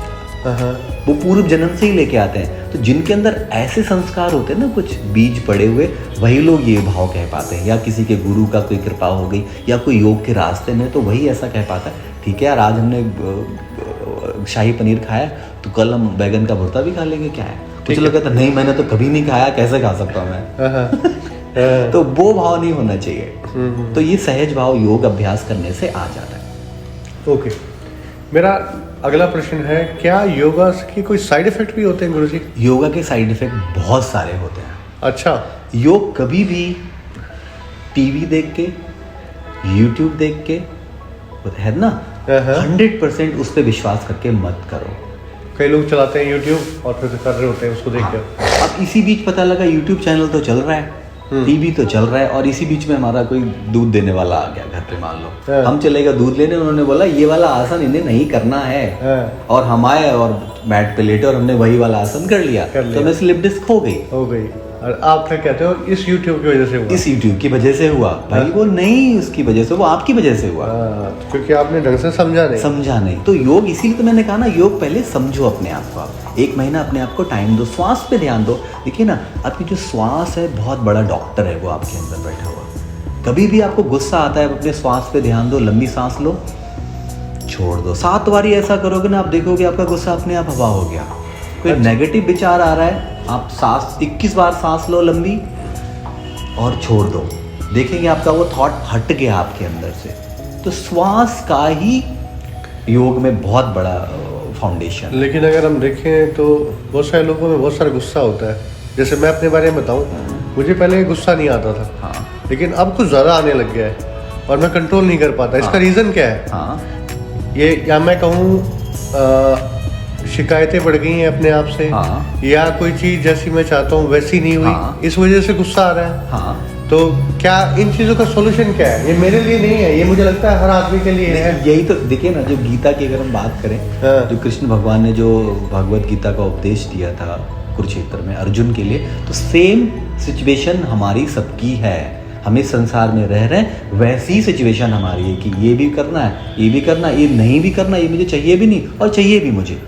वो पूर्व जन्म से ही लेके आते हैं। तो जिनके अंदर ऐसे संस्कार होते हैं ना, कुछ बीज पड़े हुए, वही लोग ये भाव कह पाते हैं। या किसी के गुरु का कोई कृपा हो गई, या कोई योग के रास्ते में, तो वही ऐसा कह पाता है, ठीक है यार, आज हमने शाही पनीर खाया तो कल हम बैगन का भुर्ता भी खा लेंगे, क्या है। कुछ लोग कहते हैं नहीं, मैंने तो कभी नहीं खाया, कैसे खा सकता हूँ मैं। तो वो भाव नहीं होना चाहिए। तो ये सहज भाव योग अभ्यास करने से आ जाता है। ओके। मेरा अगला प्रश्न है, क्या योगा के कोई साइड इफेक्ट भी होते हैं गुरुजी? योगा के साइड इफेक्ट बहुत सारे होते हैं। अच्छा। योग कभी भी टीवी देख के, यूट्यूब देख के, है ना, 100% उस पर विश्वास करके मत करो। कई लोग चलाते हैं यूट्यूब और फिर कर रहे होते हैं उसको देख कर। अब इसी बीच पता लगा यूट्यूब चैनल तो चल रहा है, टीवी तो चल रहा है, और इसी बीच में हमारा कोई दूध देने वाला आ गया घर पे, मान लो हम चलेगा दूध लेने, उन्होंने बोला ये वाला आसन इन्हें नहीं करना है, और हम आए और बेड पे लेटे और हमने वही वाला आसन कर लिया। तो मैं स्लिप डिस्क हो गई। और आप क्या कहते हो, इस यूट्यूब की वजह से हुआ? इस यूट्यूब की वजह से हुआ भाई, वो नहीं उसकी वजह से, वो आपकी वजह से हुआ, क्योंकि आपने ढंग से समझा नहीं। तो योग, इसीलिए तो मैंने कहा ना, योग पहले समझो अपने आप को। आप 1 महीना अपने आप को टाइम दो, श्वास पे ध्यान दो। देखिए ना, आपकी जो श्वास है बहुत बड़ा डॉक्टर है, वो आपके अंदर बैठा हुआ। कभी भी आपको गुस्सा आता है, अपने श्वास पे ध्यान दो, लंबी सांस लो, छोड़ दो। 7 बारी ऐसा करोगे ना, आप देखोगे आपका गुस्सा अपने आप हवा हो गया। कोई नेगेटिव विचार आ रहा है, आप 21 बार सांस लो लंबी और छोड़ दो, देखेंगे आपका वो थॉट हट गया आपके अंदर से। तो श्वास का ही योग में बहुत बड़ा फाउंडेशन। लेकिन अगर हम देखें तो बहुत सारे लोगों में बहुत सारा गुस्सा होता है। जैसे मैं अपने बारे में बताऊं, मुझे पहले गुस्सा नहीं आता था। हाँ। लेकिन अब कुछ ज़्यादा आने लग गया है और मैं कंट्रोल नहीं कर पाता। इसका रीज़न क्या है? हाँ। ये, या मैं कहूँ शिकायतें बढ़ गई हैं अपने आप से, हाँ। या कोई चीज़ जैसी मैं चाहता हूँ वैसी नहीं हुई, हाँ। इस वजह से गुस्सा आ रहा है। हाँ। तो क्या इन चीज़ों का सॉल्यूशन क्या है? ये मेरे लिए नहीं है, ये मुझे लगता है हर आदमी के लिए है। यही तो देखिए ना, जो गीता की अगर हम बात करें, जो कृष्ण भगवान ने जो भगवत गीता का उपदेश दिया था कुरुक्षेत्र में अर्जुन के लिए, तो सेम सिचुएशन हमारी सबकी है। हम इस संसार में रह रहे हैं, वैसी सिचुएशन हमारी है कि ये भी करना है, ये भी करना है, ये नहीं भी करना, ये मुझे चाहिए भी नहीं और चाहिए भी मुझे।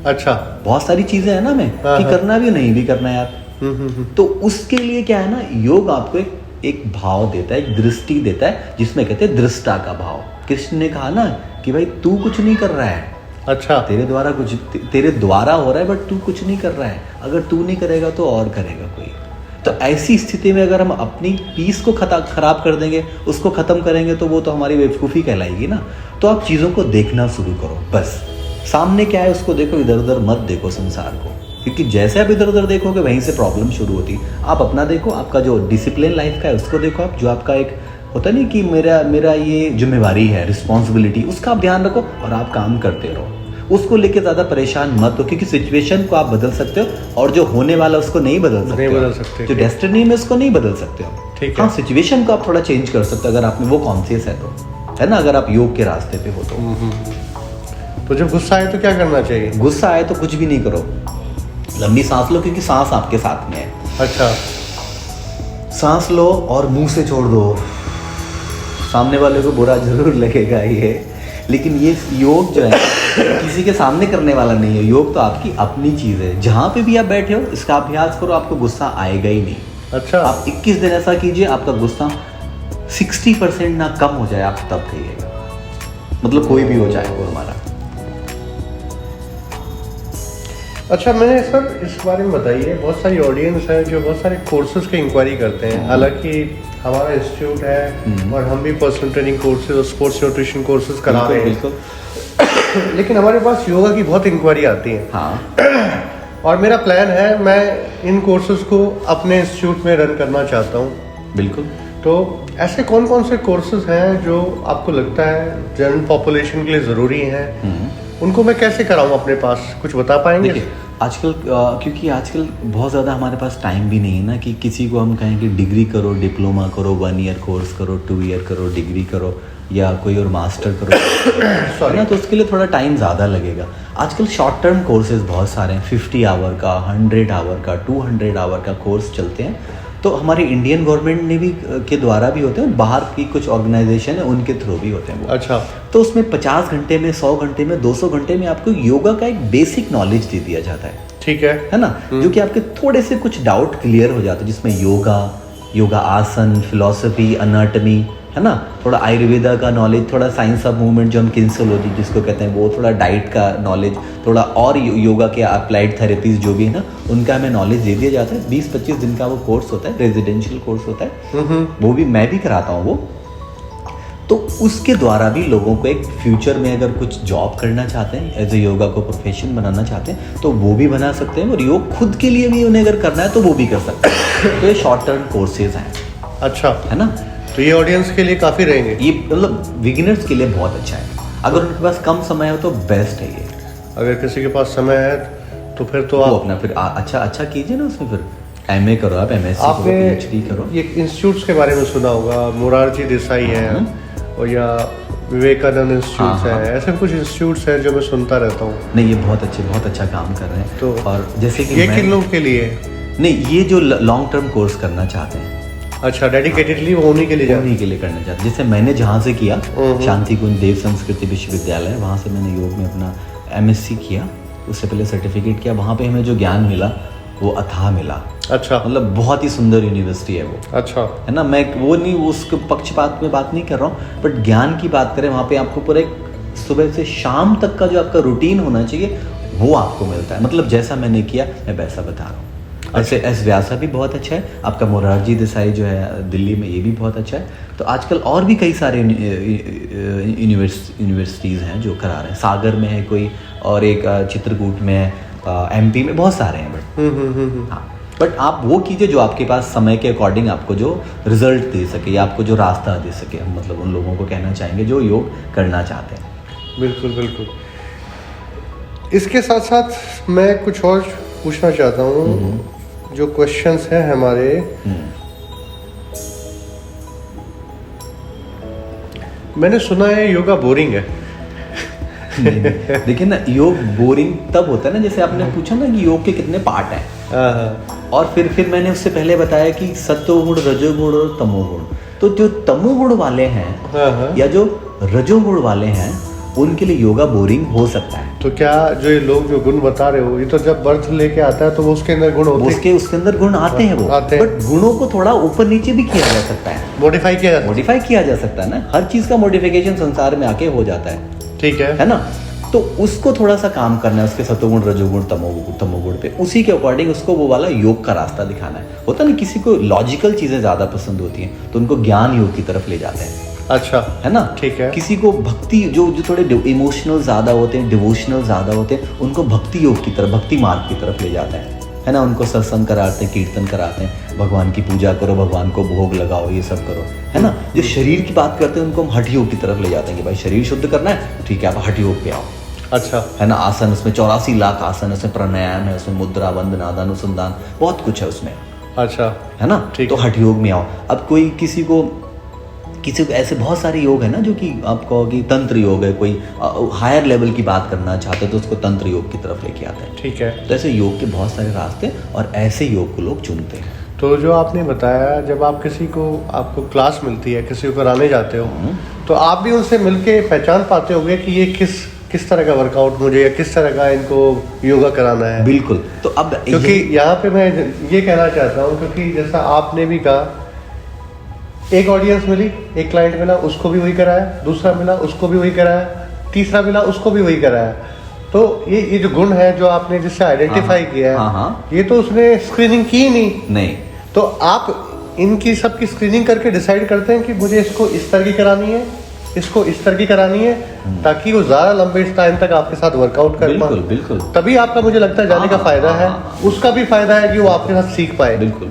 अच्छा। बहुत सारी चीजें हैं ना में कि करना भी नहीं भी करना है यार। तो उसके लिए क्या है ना, योग आपको एक भाव देता है, एक दृष्टि देता है, जिसमें कहते हैं दृष्टा का भाव। कृष्ण ने कहा ना कि भाई तू कुछ नहीं कर रहा है, अच्छा, तेरे द्वारा हो रहा है, बट तू कुछ नहीं कर रहा है। अगर तू नहीं करेगा तो और करेगा कोई। तो ऐसी स्थिति में अगर हम अपनी पीस को खराब कर देंगे, उसको खत्म करेंगे, तो वो तो हमारी बेवकूफ़ी कहलाएगी ना। तो आप चीज़ों को देखना शुरू करो, बस सामने क्या है उसको देखो, इधर उधर मत देखो संसार को, क्योंकि जैसे आप इधर उधर देखोगे वहीं से प्रॉब्लम शुरू होती है। आप अपना देखो, आपका जो डिसिप्लिन लाइफ का है उसको देखो, आप जो आपका एक होता नहीं कि मेरा ये जिम्मेवारी है, रिस्पॉन्सिबिलिटी, उसका आप ध्यान रखो और आप काम करते रहो। उसको लेके ज़्यादा परेशान मत हो, क्योंकि सिचुएशन को आप बदल सकते हो और जो होने वाला उसको नहीं बदल सकते, जो डेस्टिनी में उसको नहीं बदल सकते हो। ठीक है, हाँ, सिचुएशन को आप थोड़ा चेंज कर सकते हो अगर आप में वो कॉन्शियस है तो, है ना, अगर आप योग के रास्ते पे हो तो जब गुस्सा आए तो क्या करना चाहिए? गुस्सा आए तो कुछ भी नहीं करो, लंबी सांस लो, क्योंकि सांस आपके साथ में है। अच्छा। सांस लो और मुंह से छोड़ दो। सामने वाले को बुरा जरूर लगेगा ये, लेकिन ये योग जो है किसी के सामने करने वाला नहीं है। योग तो आपकी अपनी चीज़ है। जहाँ पे भी आप बैठे हो इसका अभ्यास करो, आपको गुस्सा आएगा ही नहीं। अच्छा। आप 21 दिन ऐसा कीजिए, आपका गुस्सा 60% ना कम हो जाए, आप तब कहिएगा, मतलब कोई भी हो जाए वो हमारा। अच्छा, मैंने सर इस बारे में बताइए, बहुत सारी ऑडियंस है जो बहुत सारे कोर्सेज की इंक्वायरी करते हैं। हालांकि हमारा इंस्टीट्यूट है और हम भी पर्सनल ट्रेनिंग कोर्सेज और स्पोर्ट्स न्यूट्रिशन कोर्सेज करा रहे हैं, लेकिन हमारे पास योगा की बहुत इंक्वायरी आती है। हाँ। और मेरा प्लान है, मैं इन कोर्सेज को अपने इंस्टीट्यूट में रन करना चाहता हूँ। बिल्कुल। तो ऐसे कौन कौन से कोर्सेज हैं जो आपको लगता है जनरल पॉपुलेशन के लिए ज़रूरी हैं? उनको मैं कैसे कराऊं अपने पास, कुछ बता पाएंगे? आजकल क्योंकि आजकल बहुत ज़्यादा हमारे पास टाइम भी नहीं है ना कि किसी को हम कहें कि डिग्री करो, डिप्लोमा करो, 1 ईयर कोर्स करो, 2 ईयर करो, डिग्री करो, या कोई और मास्टर करो है ना, तो उसके लिए थोड़ा टाइम ज़्यादा लगेगा। आजकल शॉर्ट टर्म कोर्सेज बहुत सारे हैं, 50 आवर का, 100 आवर का, 200 आवर का कोर्स चलते हैं। तो हमारी इंडियन गवर्नमेंट ने भी के द्वारा भी होते हैं, बाहर की कुछ ऑर्गेनाइजेशन है उनके थ्रू भी होते हैं वो। अच्छा। तो उसमें 50 घंटे में, 100 घंटे में, 200 घंटे में आपको योगा का एक बेसिक नॉलेज दे दिया जाता है। ठीक है ना, जो कि आपके थोड़े से कुछ डाउट क्लियर हो जाते हैं, जिसमें योगा आसन, फिलॉसफी, अनाटमी, है ना, थोड़ा आयुर्वेदा का नॉलेज, थोड़ा साइंस ऑफ मूवमेंट जो हम किन्सोलॉजी जिसको कहते हैं वो, थोड़ा डाइट का नॉलेज, थोड़ा और योगा के अप्लाइड थेरेपीज जो भी है ना उनका हमें नॉलेज दे दिया जाता है। 20-25 दिन का वो कोर्स होता है, रेजिडेंशियल कोर्स होता है, वो भी मैं भी कराता हूँ वो। तो उसके द्वारा भी लोगों को एक फ्यूचर में अगर कुछ जॉब करना चाहते हैं, एज ए योगा को प्रोफेशन बनाना चाहते हैं, तो वो भी बना सकते हैं, और योग खुद के लिए भी उन्हें अगर करना है तो वो भी कर सकते हैं। तो ये शॉर्ट टर्म कोर्सेज हैं। अच्छा, है ना? तो ये ऑडियंस के लिए काफ़ी रहेंगे। ये मतलब बिगिनर्स के लिए बहुत अच्छा है। अगर उनके पास कम समय हो तो बेस्ट है ये। अगर किसी के पास समय है तो फिर तो वो आप अपना फिर अच्छा कीजिए ना, उसमें फिर MA करो, आप MSc करो, आपने PhD करो। ये इंस्टीट्यूट्स के बारे में सुना होगा, मोरारजी देसाई है और या विवेकानंद इंस्टीट्यूट है, ऐसे कुछ इंस्टीट्यूट्स हैं जो मैं सुनता रहता हूँ। नहीं, ये बहुत अच्छा काम कर रहे हैं। तो और जैसे कि ये किन लोगों के लिए? नहीं, ये जो लॉन्ग टर्म कोर्स करना चाहते हैं। अच्छा, डेडिकेटेडली वो उन्हीं के लिए उन्हीं के लिए करना चाहते हैं। जैसे मैंने जहाँ से किया, शांति कुंज देव संस्कृति विश्वविद्यालय, वहाँ से मैंने योग में अपना MSc किया, उससे पहले सर्टिफिकेट किया। वहाँ पे हमें जो ज्ञान मिला वो अथाह मिला। अच्छा, मतलब बहुत ही सुंदर यूनिवर्सिटी है वो। अच्छा, है ना? मैं वो नहीं उसके पक्षपात में बात नहीं कर रहा हूँ, बट ज्ञान की बात करें, वहाँ पे आपको पूरा एक सुबह से शाम तक का जो आपका रूटीन होना चाहिए वो आपको मिलता है। मतलब जैसा मैंने किया मैं वैसा बता रहा हूँ। ऐसे एस व्यासा भी बहुत अच्छा है, आपका मोरारजी देसाई जो है दिल्ली में, ये भी बहुत अच्छा है। तो आजकल और भी कई सारे यूनिवर्सिटीज़ हैं जो करा रहे हैं। सागर में है कोई, और एक चित्रकूट में है, MP में बहुत सारे हैं। बट हाँ, बट आप वो कीजिए जो आपके पास समय के अकॉर्डिंग आपको जो रिजल्ट दे सके या आपको जो रास्ता दे सके। हम मतलब उन लोगों को कहना चाहेंगे जो योग करना चाहते हैं। बिल्कुल बिल्कुल। इसके साथ साथ मैं कुछ और पूछना चाहता हूँ। जो क्वेश्चंस हैं हमारे, मैंने सुना है योगा बोरिंग है। देखिए ना, योग बोरिंग तब होता है ना, जैसे आपने पूछा ना कि योग के कितने पार्ट हैं, और फिर मैंने उससे पहले बताया कि सत्वगुण, रजोगुण और तमोगुण। तो जो तमोगुण वाले हैं या जो रजोगुण वाले हैं, उनके लिए योगा बोरिंग हो सकता है। तो क्या जो ये लोग जो गुण बता रहे हो, ये तो जब बर्थ लेके आता है तो वो उसके अंदर गुण होते हैं, उसके अंदर गुण आते हैं, वो आते हैं। बट गुणों को थोड़ा ऊपर नीचे भी किया जा सकता है, मॉडिफाई किया जा सकता है ना। हर चीज का मॉडिफिकेशन संसार में आके हो जाता है। ठीक है ना? तो उसको थोड़ा सा काम करना है, उसके सत्वगुण, रजोगुण, तमोगुण पे, उसी के अकॉर्डिंग उसको वो वाला योग का रास्ता दिखाना है। होता ना, किसी को लॉजिकल चीजें ज्यादा पसंद होती हैं तो उनको ज्ञान योग की तरफ ले जाते हैं। अच्छा, है ना? ठीक है। किसी को भक्ति, जो थोड़े इमोशनल ज्यादा होते हैं, डिवोशनल ज्यादा होते हैं, उनको भक्ति योग की तरफ, भक्ति मार्ग की तरफ ले जाते हैं। है ना? उनको सत्संग कराते हैं, कीर्तन कराते हैं, भगवान की पूजा करो, भगवान को भोग लगाओ, ये सब करो। है ना? जो शरीर की बात करते हैं उनको हम हठ योग की तरफ ले जाते हैं कि भाई शरीर शुद्ध करना है, ठीक है, आप हठ योग पे आओ। अच्छा, है ना? आसन, उसमें 84 लाख आसन, उसमें प्राणायाम है, उसमें मुद्रा, वंदना, अनुसंधान, बहुत कुछ है उसमें। अच्छा, है ना? ठीक। तो हठ योग में आओ। अब कोई किसी को ऐसे बहुत सारे योग है ना, जो कि आप कहो कि तंत्र योग है, कोई हायर लेवल की बात करना चाहते हैं तो उसको तंत्र योग की तरफ लेके आते हैं। ठीक है। तो ऐसे योग के बहुत सारे रास्ते, और ऐसे योग को लोग चुनते हैं। तो जो आपने बताया, जब आप किसी को, आपको क्लास मिलती है, किसी को कराने जाते हो, तो आप भी उनसे मिलके पहचान पाते होंगे कि ये किस तरह का वर्कआउट मुझे, या किस तरह का इनको योगा कराना है। बिल्कुल। तो अब क्योंकि यहाँ पे मैं ये कहना चाहता हूँ, क्योंकि जैसा आपने भी कहा, एक ऑडियंस मिली, एक क्लाइंट मिला, उसको भी वही कराया, दूसरा मिला, उसको भी वही कराया, तीसरा मिला, उसको भी वही कराया। तो ये जो गुण है जो आपने जिससे आइडेंटिफाई किया है, ये तो उसने स्क्रीनिंग की नहीं। तो आप इनकी सबकी स्क्रीनिंग करके डिसाइड करते हैं कि मुझे इसको इस तरह की करानी है, इसको इस तरह की करानी है, ताकि वो ज़्यादा लंबे टाइम तक आपके साथ वर्कआउट कर पाए। बिल्कुल। तभी आपका, मुझे लगता है, जाने का फायदा है, उसका भी फायदा है कि वो आपके साथ सीख पाए। बिल्कुल।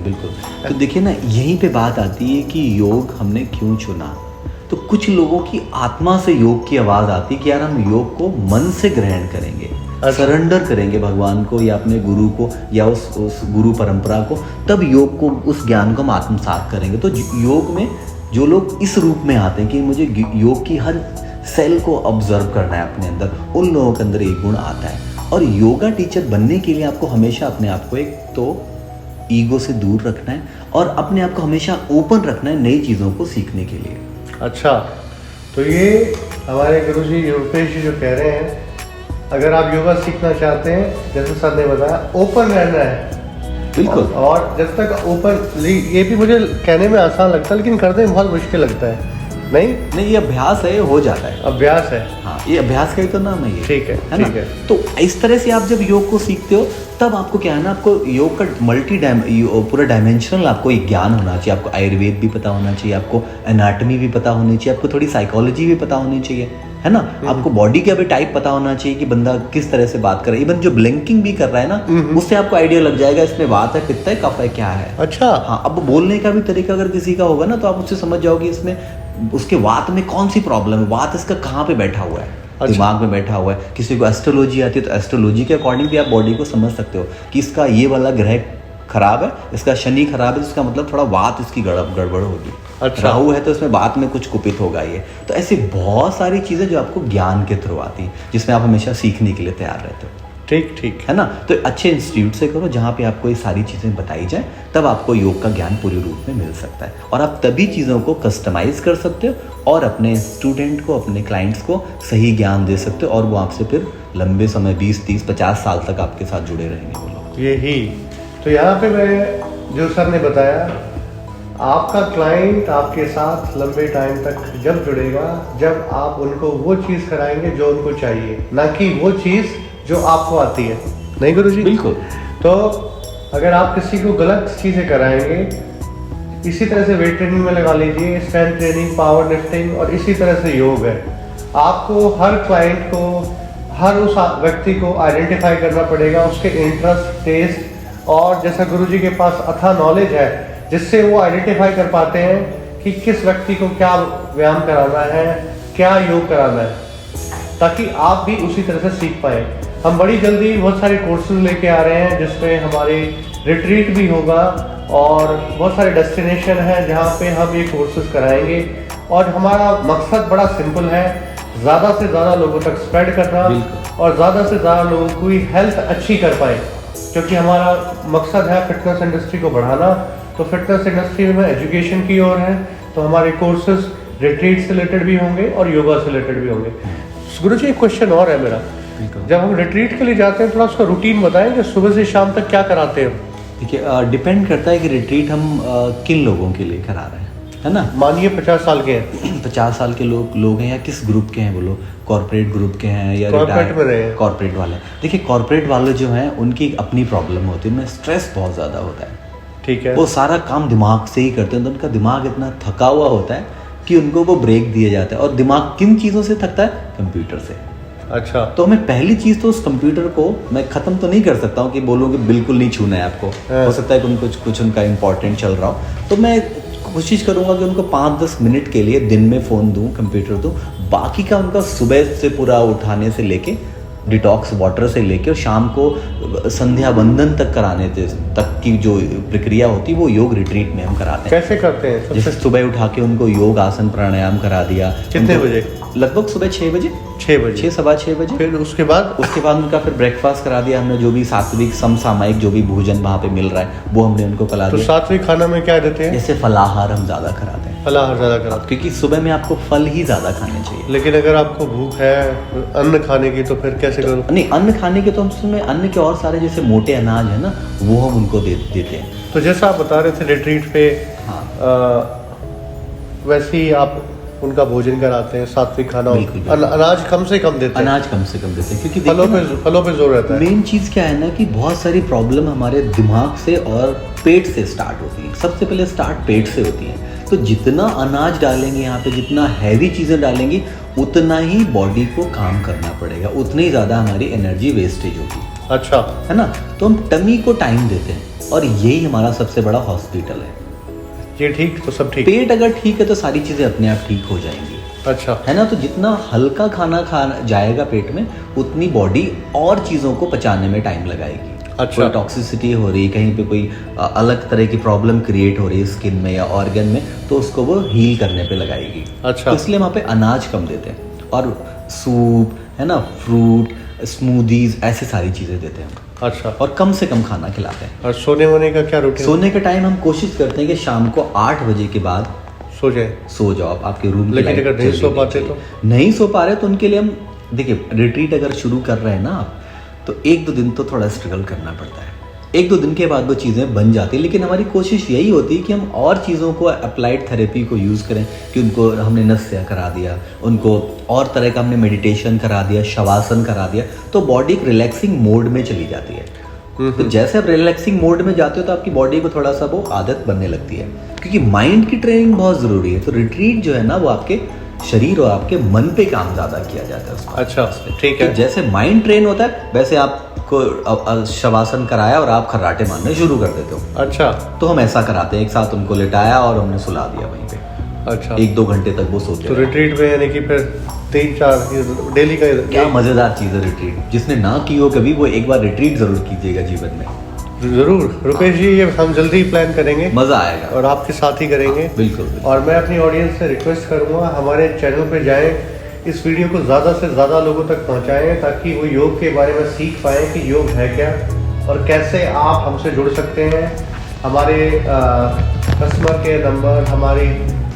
तो देखिए ना, यहीं पे बात आती है कि योग हमने क्यों चुना। तो कुछ लोगों की आत्मा से योग की आवाज आती है कि यार हम योग को मन से ग्रहण करेंगे, सरेंडर करेंगे भगवान को या अपने गुरु को या उस गुरु परंपरा को, तब योग को, उस ज्ञान को हम आत्मसात करेंगे। तो योग में जो लोग इस रूप में आते हैं कि मुझे योग की हर सेल को ऑब्जर्व करना है अपने अंदर, उन लोगों के अंदर एक गुण आता है। और योगा टीचर बनने के लिए आपको हमेशा अपने आप को एक तो ईगो से दूर रखना है, और अपने आप को हमेशा ओपन रखना है नई चीज़ों को सीखने के लिए। अच्छा, तो ये हमारे गुरुजी रुपेश जी जो कह रहे हैं, अगर आप योगा सीखना चाहते हैं, जैसे सर ने बताया, ओपन रहना है। बिल्कुल। और जब तक ओपन, ये भी मुझे कहने में आसान लगता है लेकिन करने में बहुत मुश्किल लगता है नहीं, ये अभ्यास है, हो जाता है, अभ्यास है। हाँ, ये अभ्यास का ही तो नाम है ये। ठीक है ना? ठीक है। तो इस तरह से आप जब योग को सीखते हो तब आपको क्या है ना, आपको योग का पूरा डायमेंशनल आपको एक ज्ञान होना चाहिए। आपको आयुर्वेद भी पता होना चाहिए, आपको एनाटॉमी भी पता होनी चाहिए, आपको थोड़ी साइकोलॉजी भी पता होनी चाहिए, है ना। आपको बॉडी का भी टाइप पता होना चाहिए कि बंदा किस तरह से बात कर रहा है। इवन जो ब्लिंकिंग भी कर रहा है ना, उससे आपको आइडिया लग जाएगा इसमें वात है, पित्त है, कफ है, क्या है। अच्छा। हाँ, अब बोलने का भी तरीका अगर किसी का होगा ना तो आप उससे समझ जाओगे इसमें उसके वात में कौन सी प्रॉब्लम है, वात इसका कहाँ पे बैठा हुआ है। अच्छा। दिमाग में बैठा हुआ है। किसी को एस्ट्रोलॉजी आती है तो एस्ट्रोलॉजी के अकॉर्डिंग भी आप बॉडी को समझ सकते हो कि इसका ये वाला ग्रह खराब है, इसका शनि खराब है, इसका मतलब थोड़ा वात इसकी गड़बड़ होगी। अच्छा। राहु है तो इसमें बात में कुछ कुपित होगा ये। तो ऐसी बहुत सारी चीज़ें जो आपको ज्ञान के थ्रू आती हैं, जिसमें आप हमेशा सीखने के लिए तैयार रहते हो। ठीक ठीक है ना। तो अच्छे इंस्टीट्यूट से करो जहाँ पे आपको ये सारी चीज़ें बताई जाए, तब आपको योग का ज्ञान पूरे रूप में मिल सकता है और आप तभी चीज़ों को कस्टमाइज कर सकते हो और अपने स्टूडेंट को, अपने क्लाइंट्स को सही ज्ञान दे सकते हो और वो आपसे फिर लंबे समय 20, 30, 50 साल तक आपके साथ जुड़े रहेंगे वो लोग। यही तो यहाँ पे मैं जो सर ने बताया, आपका क्लाइंट आपके साथ लंबे टाइम तक जब जुड़ेगा जब आप उनको वो चीज़ कराएंगे जो उनको चाहिए, ना कि वो चीज़ जो आपको आती है। नहीं गुरुजी? बिल्कुल। तो अगर आप किसी को गलत चीज़ें कराएंगे, इसी तरह से वेट ट्रेनिंग में लगा लीजिए, स्ट्रेंथ ट्रेनिंग, पावर लिफ्टिंग और इसी तरह से योग है। आपको हर क्लाइंट को, हर उस व्यक्ति को आइडेंटिफाई करना पड़ेगा, उसके इंटरेस्ट, टेस्ट और जैसा गुरुजी के पास अथाह नॉलेज है जिससे वो आइडेंटिफाई कर पाते हैं कि किस व्यक्ति को क्या व्यायाम कराना है, क्या योग कराना है, ताकि आप भी उसी तरह से सीख पाए। हम बड़ी जल्दी बहुत सारे कोर्सेज लेके आ रहे हैं जिसमें हमारी रिट्रीट भी होगा और बहुत सारे डेस्टिनेशन हैं जहाँ पे हम ये कोर्सेज कराएंगे और हमारा मकसद बड़ा सिंपल है, ज़्यादा से ज़्यादा लोगों तक स्प्रेड करना और ज़्यादा से ज़्यादा लोगों की हेल्थ अच्छी कर पाए, क्योंकि हमारा मकसद है फिटनेस इंडस्ट्री को बढ़ाना। तो फिटनेस इंडस्ट्री में एजुकेशन की ओर है, तो हमारे कोर्सेज रिट्रीट से रिलेटेड भी होंगे और योगा से रिलेटेड भी होंगे। गुरुजी एक क्वेश्चन और है मेरा, जब हम रिट्रीट के लिए जाते हैं थोड़ा उसका रूटीन बताएं कि सुबह से शाम तक क्या कराते हैं? देखिए, डिपेंड करता है कि रिट्रीट हम किन लोगों के लिए करा रहे हैं, है ना। मानिए 50 साल के हैं, 50 साल के लोग हैं या किस ग्रुप के हैं वो लोग, कॉर्पोरेट ग्रुप के हैं या कॉर्पोरेट वाले। देखिए, कॉर्पोरेट वाले जो हैं उनकी अपनी प्रॉब्लम होती है, उनमें स्ट्रेस बहुत ज़्यादा होता है। ठीक है। वो सारा काम दिमाग से ही करते हैं, तो उनका दिमाग इतना थका हुआ होता है कि उनको वो ब्रेक दिया जाता है। और दिमाग किन चीज़ों से थकता है? कंप्यूटर से। अच्छा। तो हमें पहली चीज़ तो उस कंप्यूटर को मैं ख़त्म तो नहीं कर सकता हूँ कि बोलूँ कि बिल्कुल नहीं छूना है आपको। हो सकता है कि कुछ उनका इंपॉर्टेंट चल रहा हो, तो मैं कोशिश करूँगा कि उनको 5-10 मिनट के लिए दिन में फ़ोन दूँ, कंप्यूटर दूँ। बाकी का उनका सुबह से पूरा उठाने से लेके डिटॉक्स वाटर से लेके और शाम को संध्या वंदन तक कराने तक की जो प्रक्रिया होती है वो योग रिट्रीट में हम कराते हैं। कैसे करते हैं? जैसे सुबह उठा के उनको योग आसन प्राणायाम करा दिया। कितने बजे? लगभग सुबह 6 बजे, 6 सवा 6 बजे। फिर उसके बाद उनका फिर ब्रेकफास्ट करा दिया हमने, जो भी सात्विक समसामयिक जो भी भोजन वहाँ पे मिल रहा है वो हमने उनको करा दिया। तो सात्विक खाना में क्या देते हैं? जैसे फलाहार हम ज़्यादा कराते हैं। फलाहार ज़्यादा कराते हैं क्योंकि सुबह में आपको फल ही ज़्यादा खाने चाहिए। लेकिन अगर आपको भूख है अन्न खाने की तो फिर कैसे करो? नहीं, अन्न खाने के तो हम उसमें अन्न के और सारे जैसे मोटे अनाज है ना, वो हम उनको देते हैं। तो जैसा आप बता रहे थे रिट्रीट पे, हाँ, वैसे ही आप उनका भोजन कराते हैं, सात्विक खाना, बिल्कुल। अनाज कम से कम देते हैं। अनाज कम से कम देते हैं क्योंकि फलों पे जोर रहता है। मेन चीज़ क्या है ना कि बहुत सारी प्रॉब्लम हमारे दिमाग से और पेट से स्टार्ट होती है। सबसे पहले स्टार्ट पेट से होती है। तो जितना अनाज डालेंगे यहाँ पे, जितना हैवी चीज़ें डालेंगी, उतना ही बॉडी को काम करना पड़ेगा, उतनी ज़्यादा हमारी एनर्जी वेस्टेज होगी। अच्छा, है ना। तो हम टमी को टाइम देते हैं और यही हमारा सबसे बड़ा हॉस्पिटल है। ये ठीक तो सब ठीक। पेट अगर ठीक है तो सारी चीज़ें अपने आप ठीक हो जाएंगी। अच्छा, है ना। तो जितना हल्का खाना जाएगा पेट में, उतनी बॉडी और चीज़ों को पचाने में टाइम लगाएगी। अच्छा। कोई टॉक्सिसिटी हो रही है, कहीं पे कोई अलग तरह की प्रॉब्लम क्रिएट हो रही है स्किन में या ऑर्गन में, तो उसको वो हील करने पे लगाएगी। अच्छा। तो इसलिए वहाँ पे अनाज कम देते हैं और सूप, है ना, फ्रूट, स्मूदीज, ऐसे सारी चीज़ें देते हैं। अच्छा। और कम से कम खाना खिलाते हैं। और सोने वोने का क्या रूटीन? सोने का टाइम हम कोशिश करते हैं कि शाम को 8 बजे के बाद सो जाए। सो जाओ आप, आपके रूम। लेकिन अगर नहीं सो पाते तो? नहीं सो पा रहे तो उनके लिए हम, देखिए, रिट्रीट अगर शुरू कर रहे हैं ना आप, तो 1-2 दिन तो थोड़ा स्ट्रगल करना पड़ता है। 1-2 दिन के बाद वो चीज़ें बन जाती है, लेकिन हमारी कोशिश यही होती है कि हम और चीज़ों को अप्लाइड थेरेपी को यूज़ करें कि उनको हमने नस्य करा दिया, उनको और तरह का हमने मेडिटेशन करा दिया, शवासन करा दिया, तो बॉडी एक रिलैक्सिंग मोड में चली जाती है। तो जैसे आप रिलैक्सिंग मोड में जाते हो तो आपकी बॉडी को थोड़ा सा वो आदत बनने लगती है, क्योंकि माइंड की ट्रेनिंग बहुत ज़रूरी है। तो रिट्रीट जो है ना वो आपके शरीर और आपके मन पे काम ज़्यादा किया जाता है उसमें। अच्छा, ठीक है। जैसे माइंड ट्रेन होता है वैसे आपको शवासन कराया और आप खर्राटे मारने शुरू कर देते हो। अच्छा, तो हम ऐसा कराते हैं, एक साथ उनको लिटाया और हमने सुला दिया वहीं पे। अच्छा, 1-2 घंटे तक वो सोते तो रहे। रिट्रीट में यानी कि फिर 3-4 डेली का क्या मज़ेदार चीज़ है रिट्रीट। जिसने ना की हो कभी वो एक बार रिट्रीट जरूर कीजिएगा जीवन में। जरूर रुपेश जी, ये हम जल्दी ही प्लान करेंगे मज़ा आएगा और आपके साथ ही करेंगे। बिल्कुल। और मैं अपनी ऑडियंस से रिक्वेस्ट करूंगा हमारे चैनल पे जाएं, इस वीडियो को ज़्यादा से ज़्यादा लोगों तक पहुंचाएं ताकि वो योग के बारे में सीख पाएं कि योग है क्या और कैसे आप हमसे जुड़ सकते हैं। हमारे कस्टमर केयर नंबर, हमारी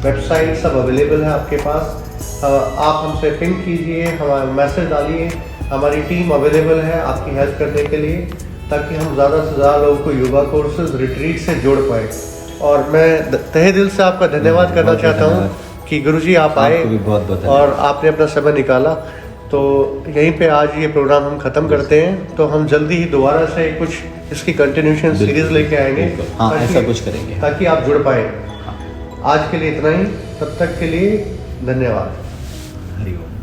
वेबसाइट सब अवेलेबल है आपके पास। आप हमसे पिंग कीजिए, हमारा मैसेज डालिए, हमारी टीम अवेलेबल है आपकी हेल्प करने के लिए ताकि हम ज़्यादा से ज़्यादा लोगों को योगा कोर्सेज रिट्रीट से जोड़ पाए। और मैं तहे दिल से आपका धन्यवाद करना चाहता हूँ कि गुरुजी आप आए और आपने अपना समय निकाला। तो यहीं पे आज ये प्रोग्राम हम ख़त्म करते हैं, तो हम जल्दी ही दोबारा से कुछ इसकी कंटिन्यूशन सीरीज लेके आएंगे। हाँ, ऐसा कुछ करेंगे ताकि आप जुड़ पाए। आज के लिए इतना ही, तब तक के लिए धन्यवाद। हरि ओम।